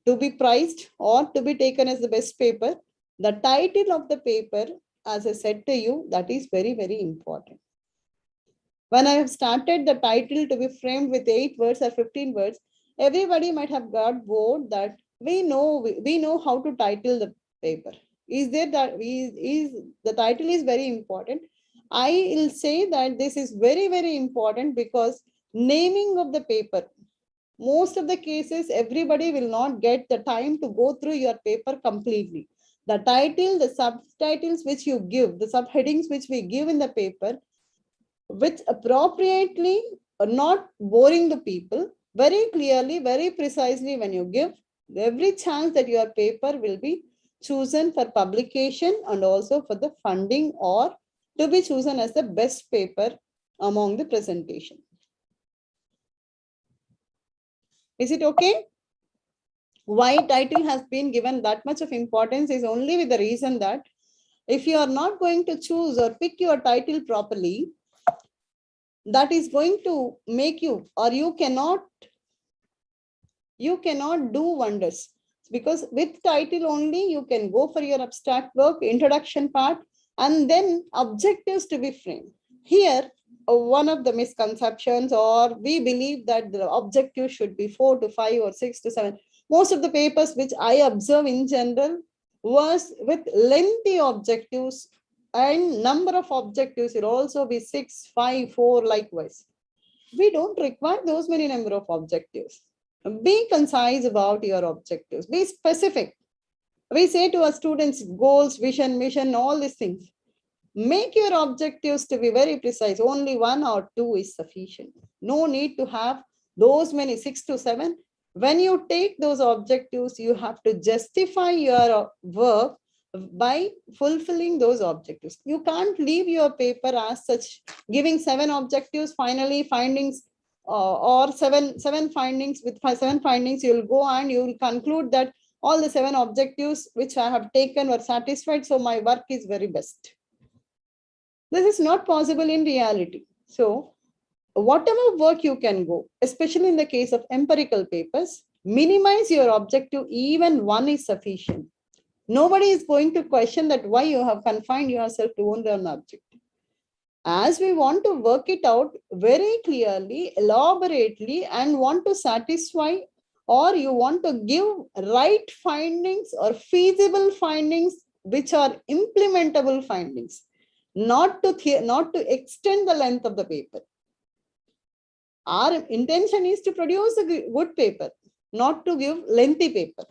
to be priced or to be taken as the best paper, the title of the paper, as I said to you, that is very, very important. When I have started the title to be framed with 8 words or 15 words, everybody might have got bored that we know how to title the paper. Is there that is the title is very important. I will say that this is very, very important because naming of the paper, most of the cases, everybody will not get the time to go through your paper completely. The title, the subtitles which you give, the subheadings which we give in the paper, which appropriately are not boring the people, very clearly, very precisely when you give, every chance that your paper will be chosen for publication and also for the funding or to be chosen as the best paper among the presentation. Is it okay? Why title has been given that much of importance is only with the reason that if you are not going to choose or pick your title properly, that is going to make you, or you cannot do wonders, because with title only you can go for your abstract work, introduction part, and then objectives to be framed. Here, one of the misconceptions, or we believe that the objective should be 4 to 5 or 6 to 7. Most of the papers which I observe in general was with lengthy objectives, and number of objectives will also be 6, 5, 4 likewise. We don't require those many number of objectives. Be concise about your objectives. Be specific. We say to our students, goals, vision, mission, all these things. Make your objectives to be very precise. Only 1 or 2 is sufficient. No need to have those many 6 to 7. When you take those objectives, you have to justify your work by fulfilling those objectives. You can't leave your paper as such, giving 7 objectives, finally findings, or seven findings. With 7 findings, you will go and you will conclude that all the 7 objectives which I have taken were satisfied, so my work is very best. This is not possible in reality. So whatever work you can go, especially in the case of empirical papers, minimize your objective. Even 1 is sufficient. Nobody is going to question that why you have confined yourself to only one object. As we want to work it out very clearly, elaborately, and want to satisfy, or you want to give right findings or feasible findings which are implementable findings, not to extend the length of the paper. Our intention is to produce a good paper, not to give lengthy paper.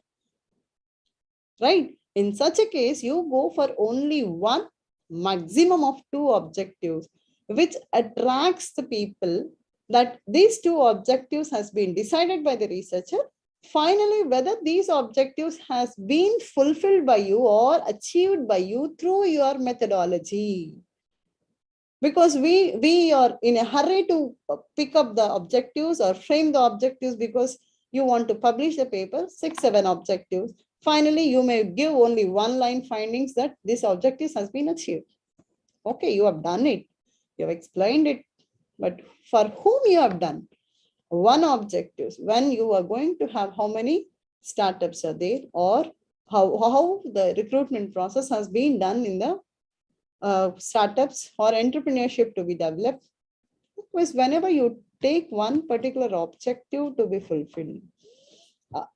Right? In such a case, you go for only 1, maximum of 2 objectives. which attracts the people that these two objectives has been decided by the researcher. Finally, whether these objectives has been fulfilled by you or achieved by you through your methodology. Because we are in a hurry to pick up the objectives or frame the objectives because you want to publish the paper, 6-7 objectives. Finally, you may give only one line findings that this objective has been achieved. Okay, you have done it. You have explained it. But for whom you have done? One objective. When you are going to have how many startups are there, or how the recruitment process has been done in the startups or entrepreneurship to be developed. Because whenever you take one particular objective to be fulfilled,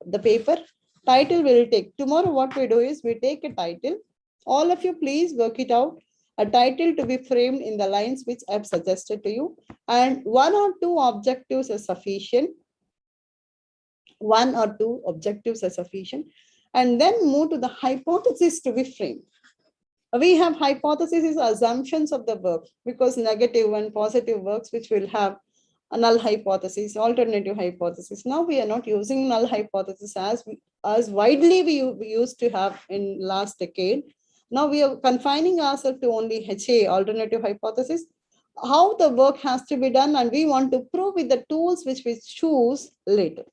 the paper title will take. Tomorrow what we do is we take a title. All of you please work it out. A title to be framed in the lines which I have suggested to you, and 1 or 2 objectives are sufficient. 1 or 2 objectives are sufficient, and then move to the hypothesis to be framed. We have hypotheses, assumptions of the work, because negative and positive works which will have a null hypothesis, alternative hypothesis. Now we are not using null hypothesis as widely we used to have in last decade. Now we are confining ourselves to only HA, alternative hypothesis, how the work has to be done, and we want to prove with the tools which we choose later.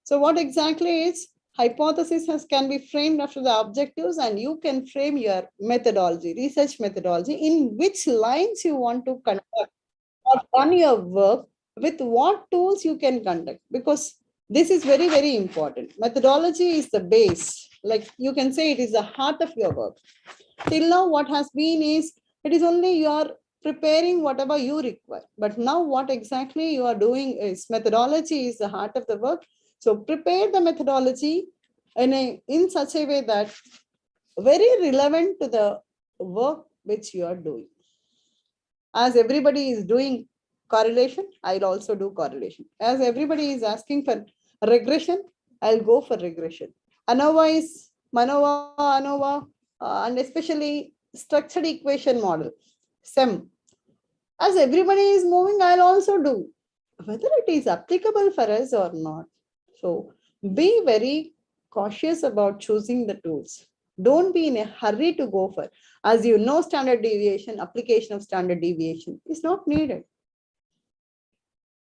So what exactly is hypothesis can be framed after the objectives, and you can frame your methodology, research methodology, in which lines you want to conduct or run your work, with what tools you can conduct, because this is very, very important. Methodology is the base. Like you can say it is the heart of your work. Till now, what has been is, it is only you are preparing whatever you require. But now what exactly you are doing is methodology is the heart of the work. So prepare the methodology in such a way that very relevant to the work which you are doing. As everybody is doing correlation, I'll also do correlation. As everybody is asking for regression, I'll go for regression. ANOVA is ANOVA, and especially structured equation model, SEM. As everybody is moving, I'll also do, whether it is applicable for us or not. So be very cautious about choosing the tools. Don't be in a hurry to go for. As you know, standard deviation, application of standard deviation is not needed.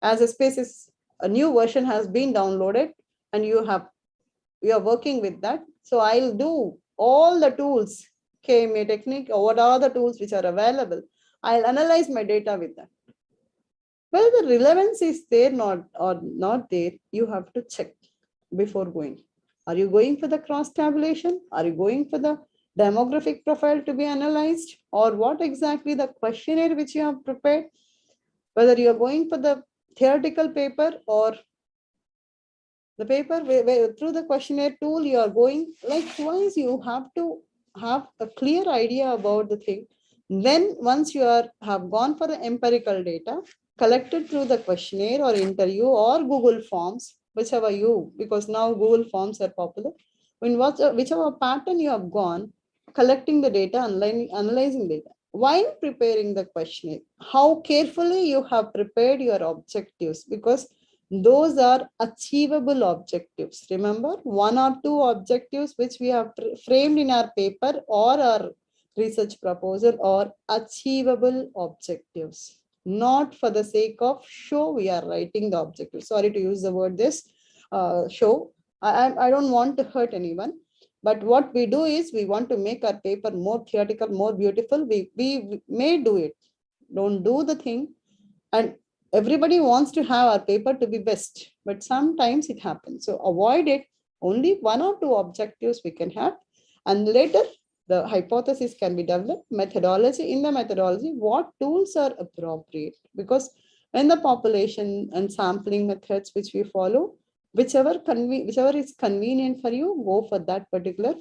As a space, a new version has been downloaded and you are working with that. So I'll do all the tools, KMA technique, or what are the tools which are available. I'll analyze my data with that. Whether the relevance is there or not there, you have to check before going. Are you going for the cross tabulation? Are you going for the demographic profile to be analyzed? Or what exactly the questionnaire which you have prepared? Whether you are going for the theoretical paper or the paper where through the questionnaire tool you are going. Likewise, you have to have a clear idea about the thing. Then once you have gone for the empirical data collected through the questionnaire or interview or Google Forms, whichever because now Google Forms are popular. In whichever pattern you have gone, collecting the data, analyzing data. While preparing the questionnaire, how carefully you have prepared your objectives, because those are achievable objectives. Remember, 1 or 2 objectives which we have framed in our paper or our research proposal are achievable objectives. Not for the sake of show we are writing the objective. Sorry to use the word show. I don't want to hurt anyone. But what we do is we want to make our paper more theoretical, more beautiful. We may do it. Don't do the thing. And everybody wants to have our paper to be best. But sometimes it happens. So avoid it. Only 1 or 2 objectives we can have. And later, the hypothesis can be developed. Methodology, in the methodology, what tools are appropriate? Because when the population and sampling methods which we follow, whichever is convenient for you, go for that particular,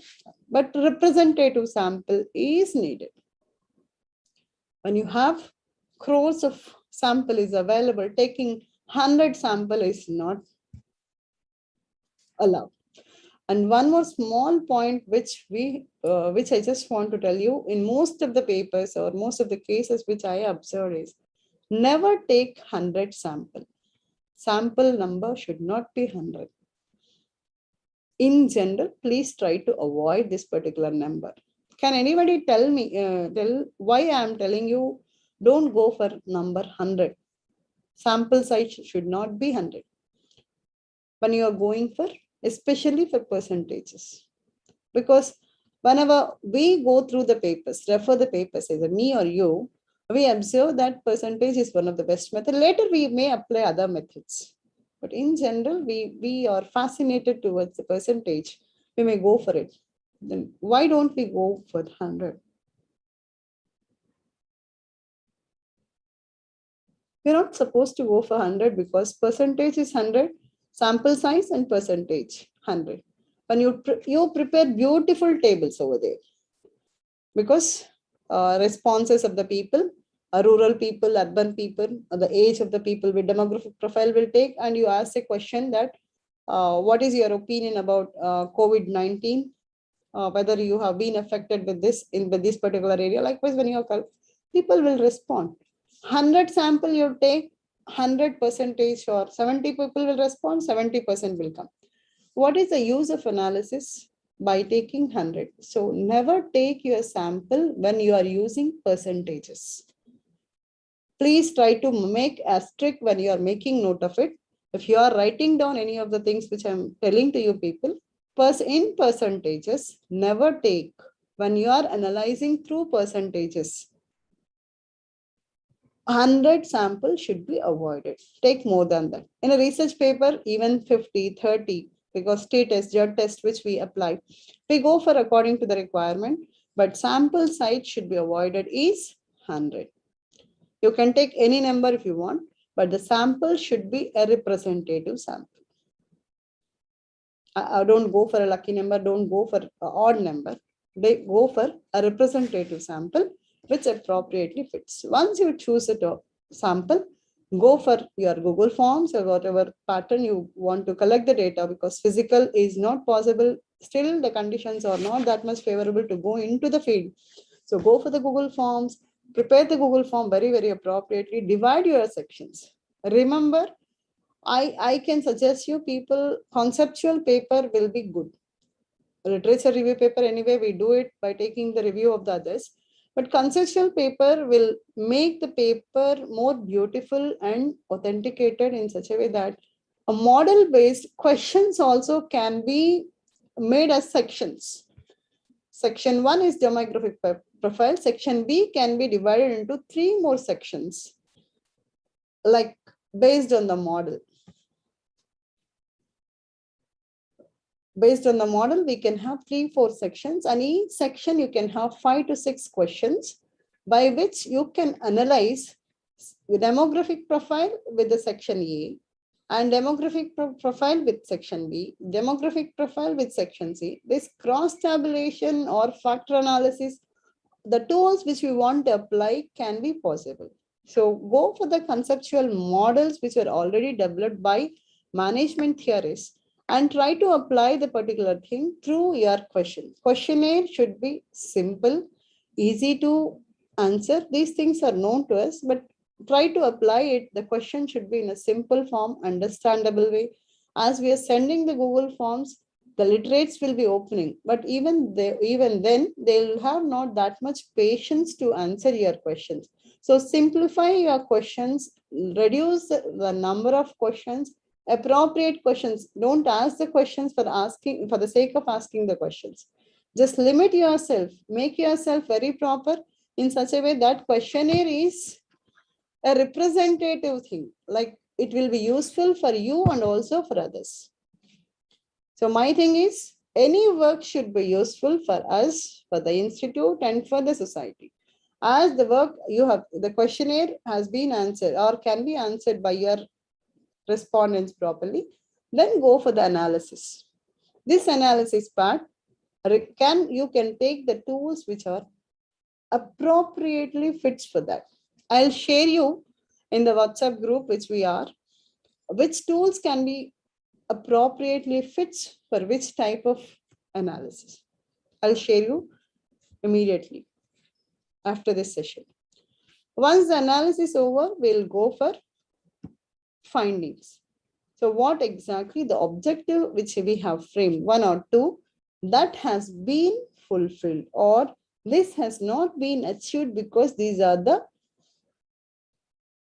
but representative sample is needed. When you have crores of sample is available, taking 100 sample is not allowed. And one more small point which I just want to tell you, in most of the papers or most of the cases which I observed is, never take 100 sample. Sample number should not be 100. In general, please try to avoid this particular number. Can anybody tell me, tell why I am telling you don't go for number 100? Sample size should not be 100. When you are going for, especially for percentages. Because whenever we go through the papers, refer the papers, either me or you, we observe that percentage is one of the best methods. Later, we may apply other methods. But in general, we are fascinated towards the percentage. We may go for it. Then why don't we go for 100? We're not supposed to go for 100 because percentage is 100, sample size and percentage 100. When you prepare beautiful tables over there, because responses of the people, rural people, urban people, the age of the people with demographic profile will take, and you ask a question that what is your opinion about COVID-19, whether you have been affected with this in this particular area. Likewise, when you are, people will respond. 100 sample you take, 100% or 70 people will respond, 70% will come. What is the use of analysis by taking 100? So never take your sample when you are using percentages. Please try to make asterisk when you are making note of it. If you are writing down any of the things which I'm telling to you people, in percentages, never take when you are analyzing through percentages. 100 samples should be avoided. Take more than that. In a research paper, even 50, 30, because state test, JUD test, which we apply, we go for according to the requirement, but sample size should be avoided is 100. You can take any number if you want, but the sample should be a representative sample. I don't go for a lucky number, don't go for an odd number. They go for a representative sample which appropriately fits. Once you choose a sample, go for your Google Forms or whatever pattern you want to collect the data, because physical is not possible. Still, the conditions are not that much favorable to go into the field. So go for the Google Forms, prepare the Google Form very, very appropriately, divide your sections. Remember, I can suggest you people, conceptual paper will be good. Literature review paper, anyway, we do it by taking the review of the others. But conceptual paper will make the paper more beautiful and authenticated in such a way that a model-based questions also can be made as sections. Section 1 is demographic profile. Section B can be divided into 3 more sections, like based on the model. Based on the model, we can have 3-4 sections, and each section you can have 5 to 6 questions by which you can analyze the demographic profile with the section A and demographic profile with section B, demographic profile with section C. This cross tabulation or factor analysis, the tools which we want to apply can be possible. So go for the conceptual models which are already developed by management theorists and try to apply the particular thing through your question. Questionnaire should be simple, easy to answer. These things are known to us, but try to apply it. The question should be in a simple form, understandable way. As we are sending the Google Forms, the literates will be opening, but even then they'll have not that much patience to answer your questions. So simplify your questions, reduce the number of questions, appropriate questions. Don't ask the questions for the sake of asking the questions. Just limit yourself, make yourself very proper in such a way that questionnaire is a representative thing, like it will be useful for you and also for others. So my thing is, any work should be useful for us, for the institute and for the society. As the work you have, the questionnaire has been answered or can be answered by your respondents properly, then go for the analysis. This analysis part, you can take the tools which are appropriately fits for that. I'll share you in the WhatsApp group which we are, which tools can be appropriately fits for which type of analysis. I'll share you immediately after this session. Once the analysis is over, we'll go for findings. So what exactly the objective which we have framed, 1 or 2, that has been fulfilled, or this has not been achieved because these are the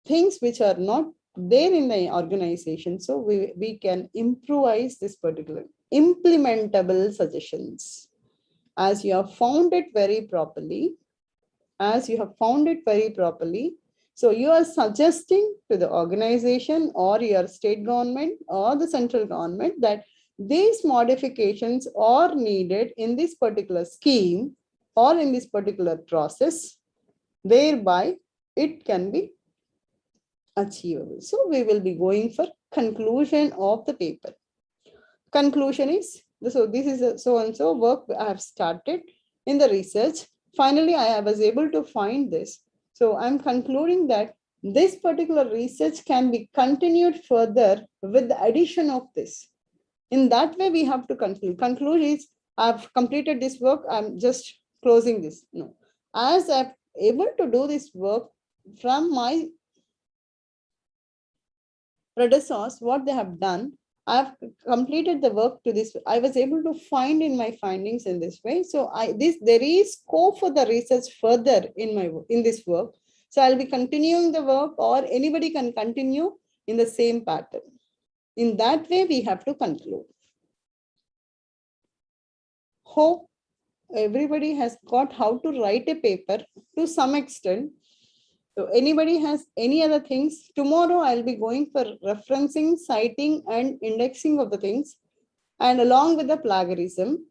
things which are not there in the organization. So we can improvise this particular implementable suggestions. As you have found it very properly, so you are suggesting to the organization or your state government or the central government that these modifications are needed in this particular scheme or in this particular process, whereby it can be achievable. So we will be going for conclusion of the paper. Conclusion is, so this is a so-and-so work I have started in the research. Finally, I was able to find this. So I'm concluding that this particular research can be continued further with the addition of this. In that way, we have to conclude. Conclude is, I've completed this work, I'm just closing this. No. As I'm able to do this work from my predecessors, what they have done, I've completed the work to this. I was able to find in my findings in this way. So there is scope for the research further in this work. So I'll be continuing the work, or anybody can continue in the same pattern. In that way, we have to conclude. Hope everybody has got how to write a paper to some extent. So anybody has any other things? Tomorrow I'll be going for referencing, citing, and indexing of the things, and along with the plagiarism.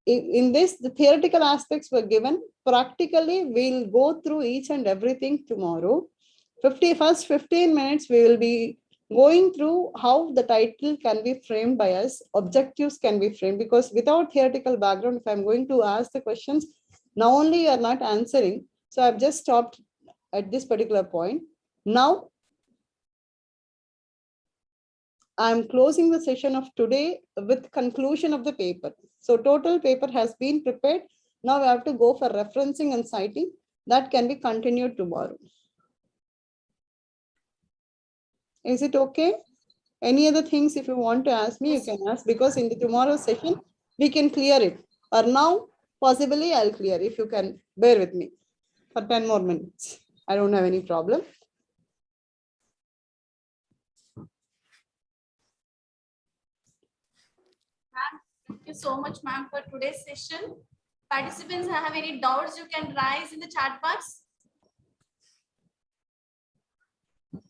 In this, the theoretical aspects were given. Practically, we'll go through each and everything tomorrow. First 15 minutes, we will be going through how the title can be framed by us, objectives can be framed, because without theoretical background, if I'm going to ask the questions, now only you are not answering. So I've just stopped at this particular point. Now, I'm closing the session of today with conclusion of the paper. So total paper has been prepared. Now we have to go for referencing and citing. That can be continued tomorrow. Is it okay? Any other things if you want to ask me, you can ask, because in the tomorrow's session, we can clear it. Or now, possibly I'll clear if you can bear with me for 10 more minutes. I don't have any problem. Thank you so much, ma'am, for today's session. Participants have any doubts, you can raise in the chat box.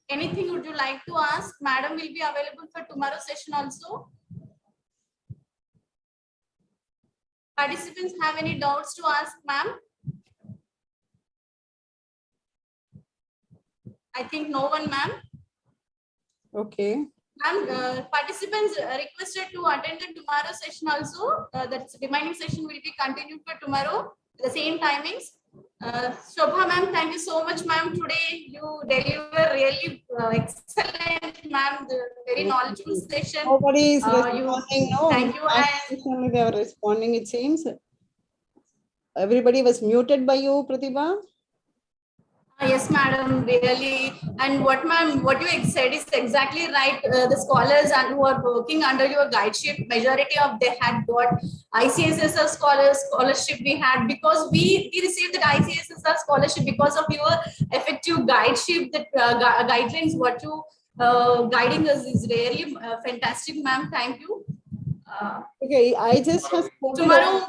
Anything would you like to ask? Madam will be available for tomorrow's session also. Participants have any doubts to ask, ma'am? I think no one, ma'am. Okay. Ma'am, participants requested to attend the tomorrow session also. That remaining session will be continued for tomorrow, the same timings. Shobha ma'am, thank you so much, ma'am. Today you deliver really excellent, ma'am. The very knowledgeable session. Nobody is responding. No, thank you. And they were responding. It seems everybody was muted by you, Pratibha. Yes, madam, really. And what ma'am, what you said is exactly right. The scholars and who are working under your guideship, majority of they had got ICSSR scholarship we had, because we received the ICSSR scholarship because of your effective guideship, that guidelines, what you guiding us is really fantastic, ma'am. Thank you. Okay, I just have tomorrow.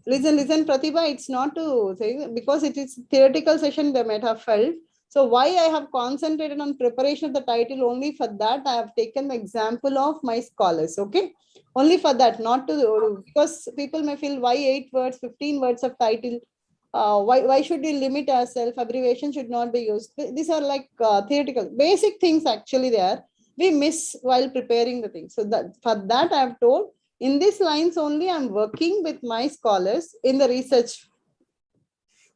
Listen, Pratibha, it's not to say, because it is theoretical session they might have felt. So why I have concentrated on preparation of the title, only for that I have taken the example of my scholars, okay? Only for that, not to, because people may feel why 8 words, 15 words of title, why should we limit ourselves, abbreviation should not be used. These are like theoretical, basic things actually there, we miss while preparing the thing. So that for that I have told, in these lines only, I'm working with my scholars in the research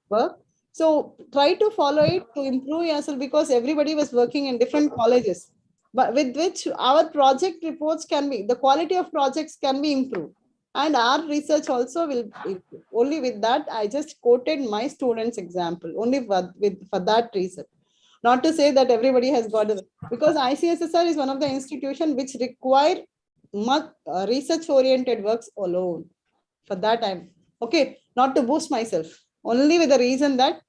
work. So try to follow it to improve yourself, because everybody was working in different colleges. but with which our project reports can be, the quality of projects can be improved. And our research also will improve. Only with that, I just quoted my students' example, only for that reason. Not to say that everybody has got it, because ICSSR is one of the institutions which require much research-oriented works alone. For that, I'm okay, not to boost myself, only with the reason that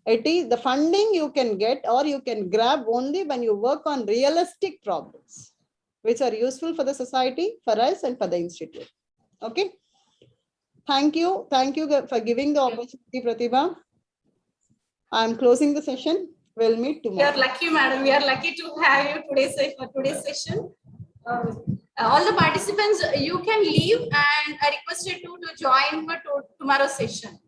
it is the funding you can get or you can grab only when you work on realistic problems, which are useful for the society, for us, and for the institute. Okay. Thank you. Thank you for giving the opportunity, Pratibha. I'm closing the session. We'll meet We tomorrow. are lucky, madam. We are lucky to have you today for today's session. All the participants, you can leave, and I requested you to join for tomorrow's session.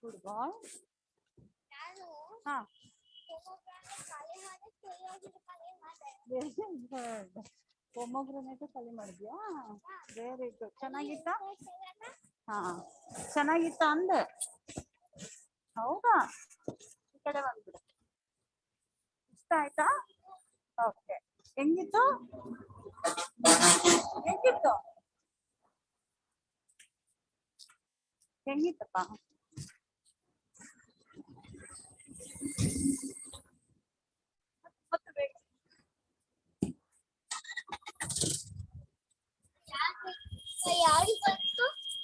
Football. Very good. Pomegranate ಕಲಿ ಮಾಡಿದ್ಯಾ? Very good. ಚೆನ್ನಾಗಿತ್ತಾ? ಹಾ, ಚೆನ್ನಾಗಿತ್ತ ಅಂದೆ. ಹೌದಾ? ಈ ಕಡೆ ಬಂದ್ಬಿಡು. ಇಷ್ಟ ಆಯ್ತಾ? ಓಕೆ. ಹೆಂಗಿತ್ತು? ಹೆಂಗಿತ್ತು? ಹೆಂಗಿತ್ತಪ್ಪ? ಮತ್ತೆ ಬೇಗ.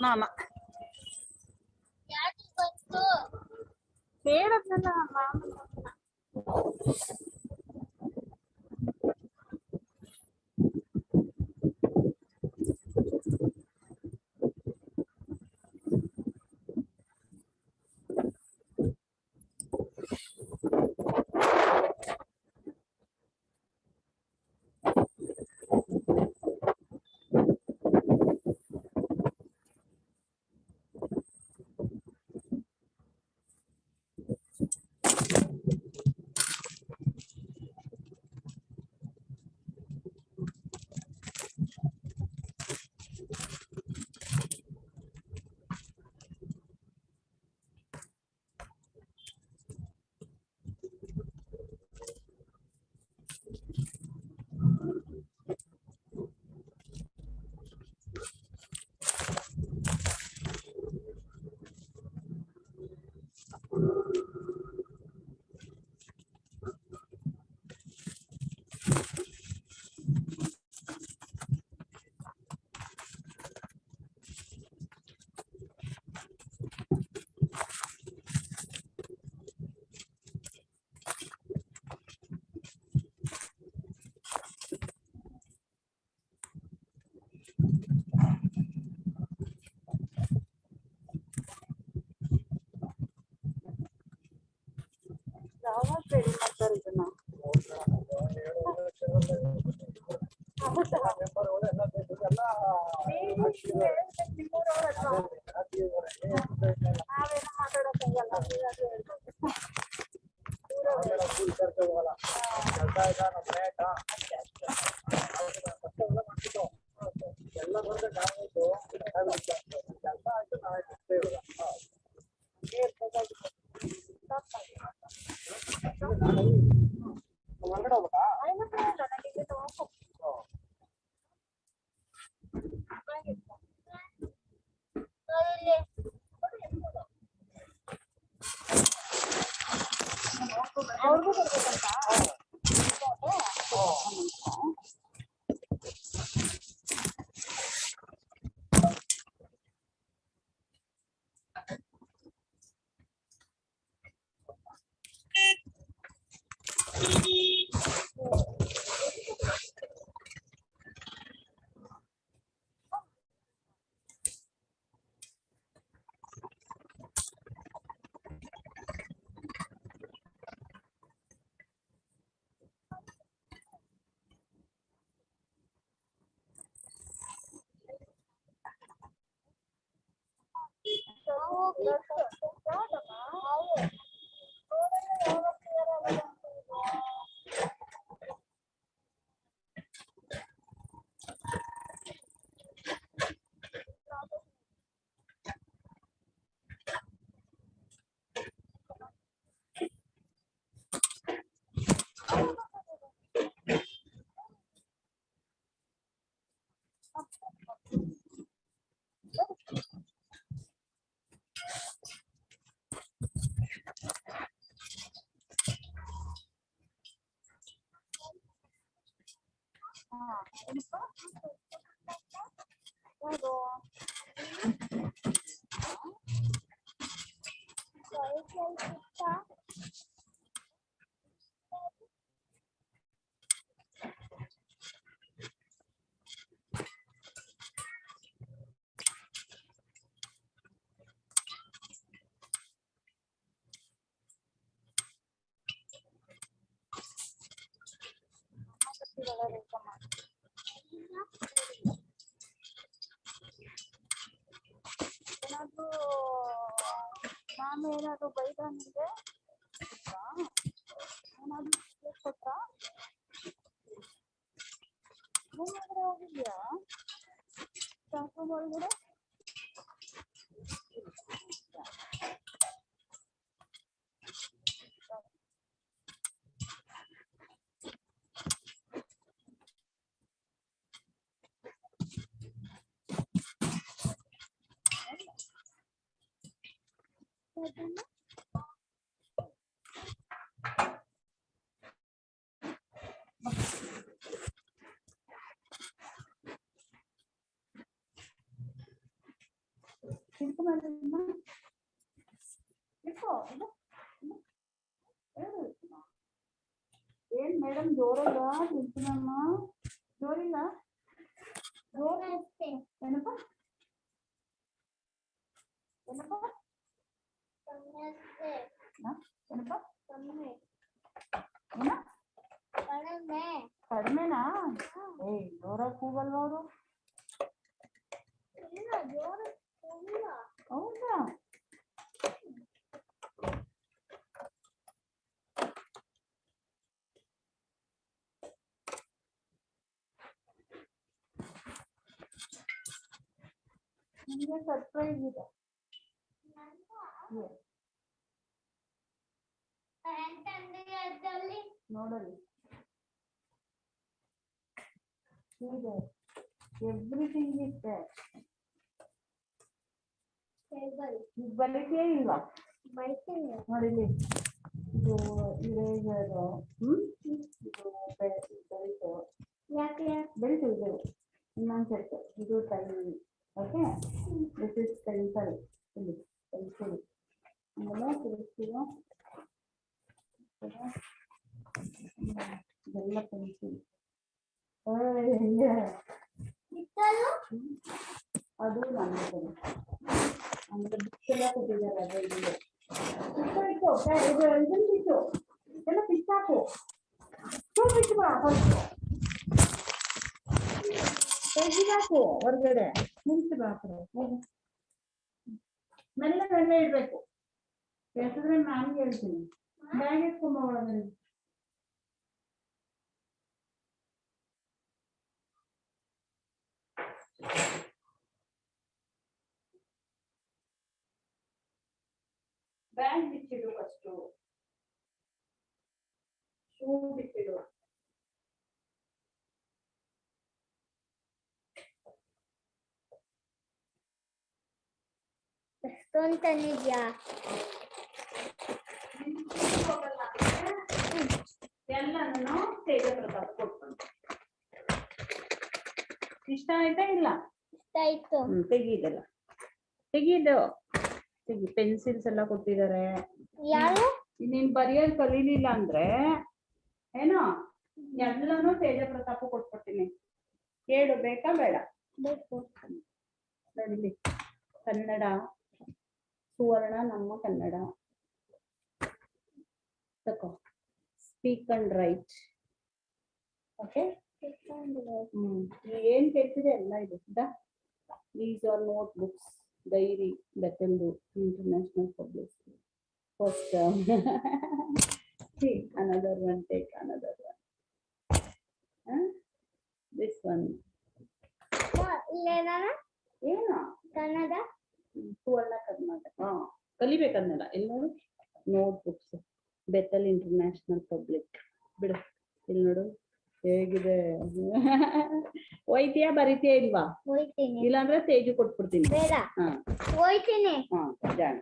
ಮಾಮ ಹೇಳದ್ನಲ್ಲ ಮಾಮ. ಯಾವಾಗ ರೆಡಿ ಮಾಡ್ತಾರೆ ಇದನ್ನ? ನಾವೇನು ಮಾತಾಡಕ್ಕಾಗಲ್ಲ. ಅವ್ರಿಗೂ ಬರ್ಬೇಕಂತ ಮ್ಯಾಮ್ ಏನಾದ್ರು ಬೈದ ನಿಮಗೆ ಏನಾದ್ರು ಕೊಟ್ರಾ ರೂಮ್ ಹೋಗಿದ್ಯಾ ಕ್ಲಾಸ್ ರೂಮ್ ಒಳಗಡೆ ಏನ್ ಮೇಡಮ್ ಜೋರಲ್ಲ ತಿಳ್ತೀನಮ್ಮ ಜೋರಿಲ್ಲ ಜೋರ ಏನಪ್ಪ ಏನಪ್ಪ ಏನಪ್ಪ ಕಡಿಮೆನಾ ಏಯ್ ಜೋರ ಕೂಗಲ್ವ ಅವರು ಹೌದಾ ನಿಮಗೆ ಸರ್ಪ್ರೈಸ್ ಇದೆ ನೋಡಲಿ ಇದೆ ಎವ್ರಿಥಿಂಗ್ ಇಸ್ ದೇರ್ ಬಲಿಕೆ ಇಲ್ವಾ ನೋಡಿಲಿ ಇದು ಇರೇಜರ್ ಇದು ಬೆಲ್ಟ್ ಇದೆ ಇನ್ನೊಂದು ಸೆಟ್ ಇದು time okay this is pencil ಇಲ್ಲಿ ಪೆನ್ಸಿಲ್ ಆಮೇಲೆ ತಿರುಗ್ತೀವೋ ಇದೆಲ್ಲ ಪೆನ್ಸಿಲ್ ಅದು ನಮ್ಮದು ಆಮೇಲೆ ಬುಕ್ಸ್ ಎಲ್ಲ ಕೊಟ್ಟಿದ್ದಾರೆ ಅದೇ ಇದೆ ಇದು ಎಲ್ಲ ಪಿಕ್ಕಾಕು ತೆಗಿಬೇಕು ಹೊರಗಡೆ ನಿಲ್ಸಬೇಕು ಮೆಲ್ಲ ಮೆಲ್ಲ ಇಡ್ಬೇಕು ಕೆಲ್ಸಿದ್ರೆ ನಾನು ಹೇಳ್ತೀನಿ ಬ್ಯಾಗ್ ಎತ್ಕೊಂಬ ಒಳಗಡೆ ಬ್ಯಾಗ್ ಬಿಚ್ಚಿಡು ಫಸ್ಟು ಶೂ ಬಿಚ್ಚಿಡು ಎಷ್ಟೊಂದು ತಂದಿದ್ಯಾ ಎಲ್ಲನೂ ತೇಜ ಪ್ರತಾಪ್ ಕೊಟ್ಕೊಂಡು ಇಷ್ಟ ಆಯ್ತಾ ಇಲ್ಲ ಇಷ್ಟ ಆಯ್ತು ತೆಗೀದಲ್ಲ ತೆಗೀದು ತೆಗಿ ಪೆನ್ಸಿಲ್ಸ್ ಎಲ್ಲ ಕೊಟ್ಟಿದ್ದಾರೆ ಯಾರು ನೀನ್ ಬರೆಯೋದು ಕಲೀಲಿಲ್ಲ ಅಂದ್ರೆ ಏನೋ ಎಲ್ಲನೂ ತೇಜ ಪ್ರತಾಪ ಕೊಟ್ಬಿಡ್ತೀನಿ ಕೇಳು ಬೇಕಾ ಬೇಡ ಬೇಕು ನೋಡಿಲಿ ಕನ್ನಡ ಸುವರ್ಣ ನಮ್ಮ ಕನ್ನಡ ತಕೋ ಸ್ಪೀಕ್ ಅಂಡ್ ರೈಟ್ ಓಕೆ ಏನ್ ಕೇಳ್ತಿದೆ ಎಲ್ಲ ಇದೆ these are note books diary ಬೆತ್ತಂದು international publicity first another one take another one this one ಏನು ಕನ್ನಡ ಸುವರ್ಣ ಕರ್ನಾಟಕ ಕಲಿಬೇಕನ್ನೆಲ್ಲ ಇಲ್ಲಿ ನೋಡು ನೋಟ್ ಬುಕ್ಸ್ ಬೆತ್ತಲ್ ಇಂಟರ್ನ್ಯಾಷನಲ್ ಪಬ್ಲಿಕ್ ಬಿಡು ಇಲ್ಲಿ ನೋಡು ಹೇಗಿದೆ ಒಯ್ತೀಯಾ ಬರೀತೀಯಾ ಇಲ್ವಾ ಹೋಯ್ತೀನಿ ಇಲ್ಲಾಂದ್ರೆ ತೇಜು ಕೊಟ್ಬಿಡ್ತೀನಿ ಬೇಡ ಹಾ ಹೋಯ್ತೀನಿ ಜಾಣ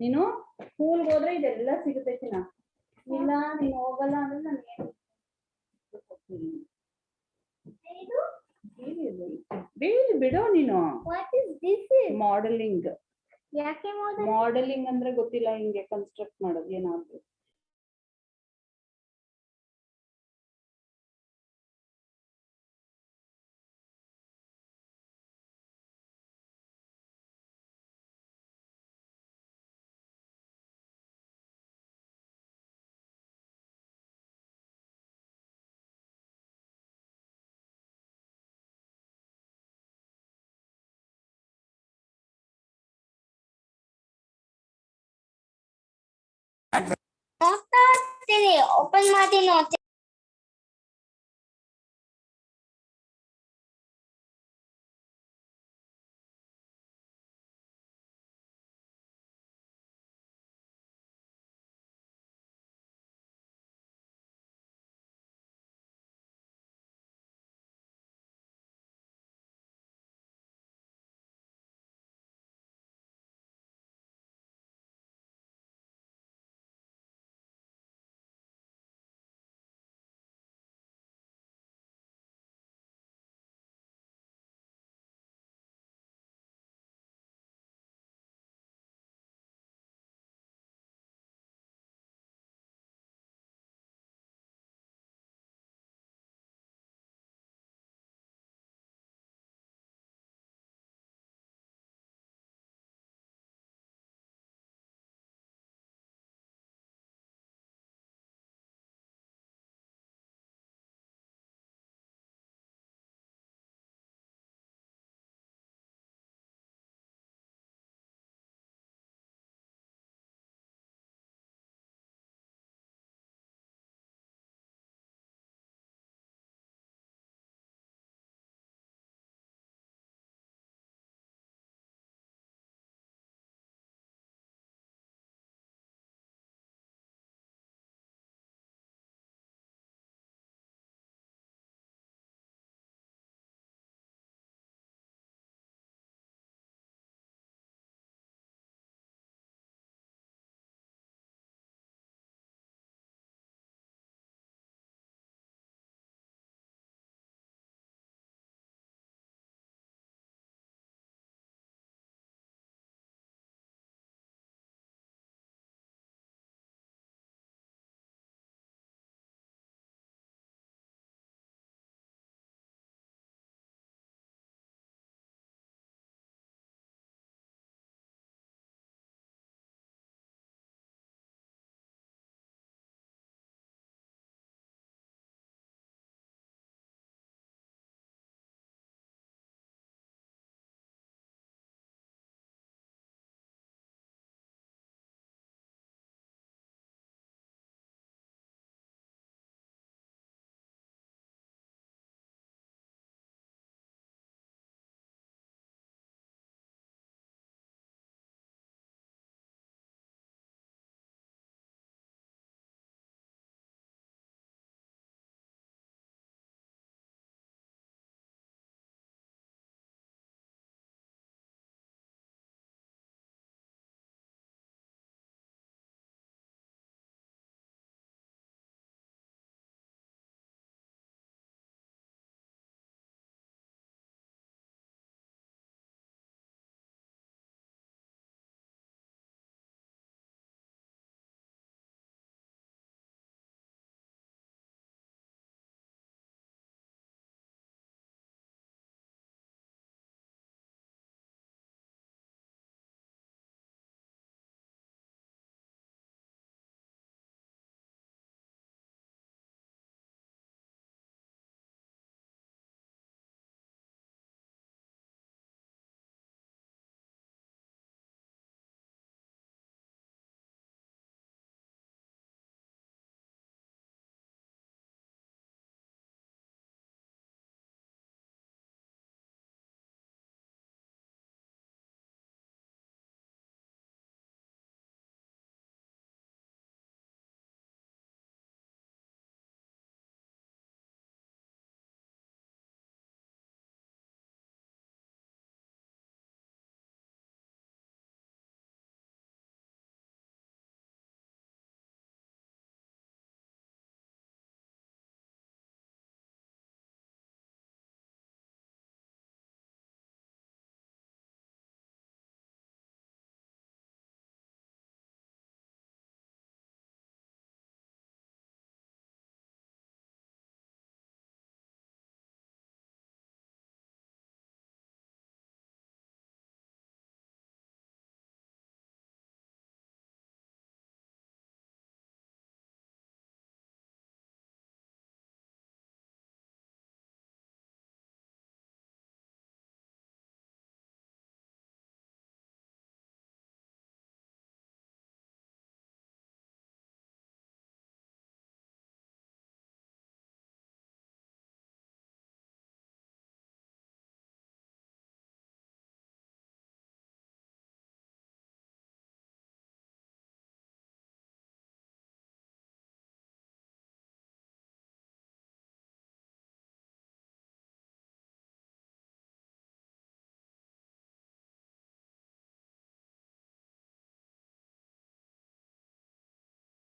ನೀನು ಸ್ಕೂಲ್ಗೆ ಹೋದ್ರೆ ಇದೆಲ್ಲ ಸಿಗುತ್ತೆ ನಾ ಇಲ್ಲ ನೀನು ಹೋಗಲ್ಲ ಅಂದ್ರೆ ನಾನು ಏನು ಬಿಡೋ ನೀನು ಮಾಡೆಲಿಂಗ್ ಯಾಕೆ ಮಾಡೆಲಿಂಗ್ ಅಂದ್ರೆ ಗೊತ್ತಿಲ್ಲ ಹಿಂಗೆ ಕನ್ಸ್ಟ್ರಕ್ಟ್ ಮಾಡೋದು ಏನಾದ್ರು Open Martin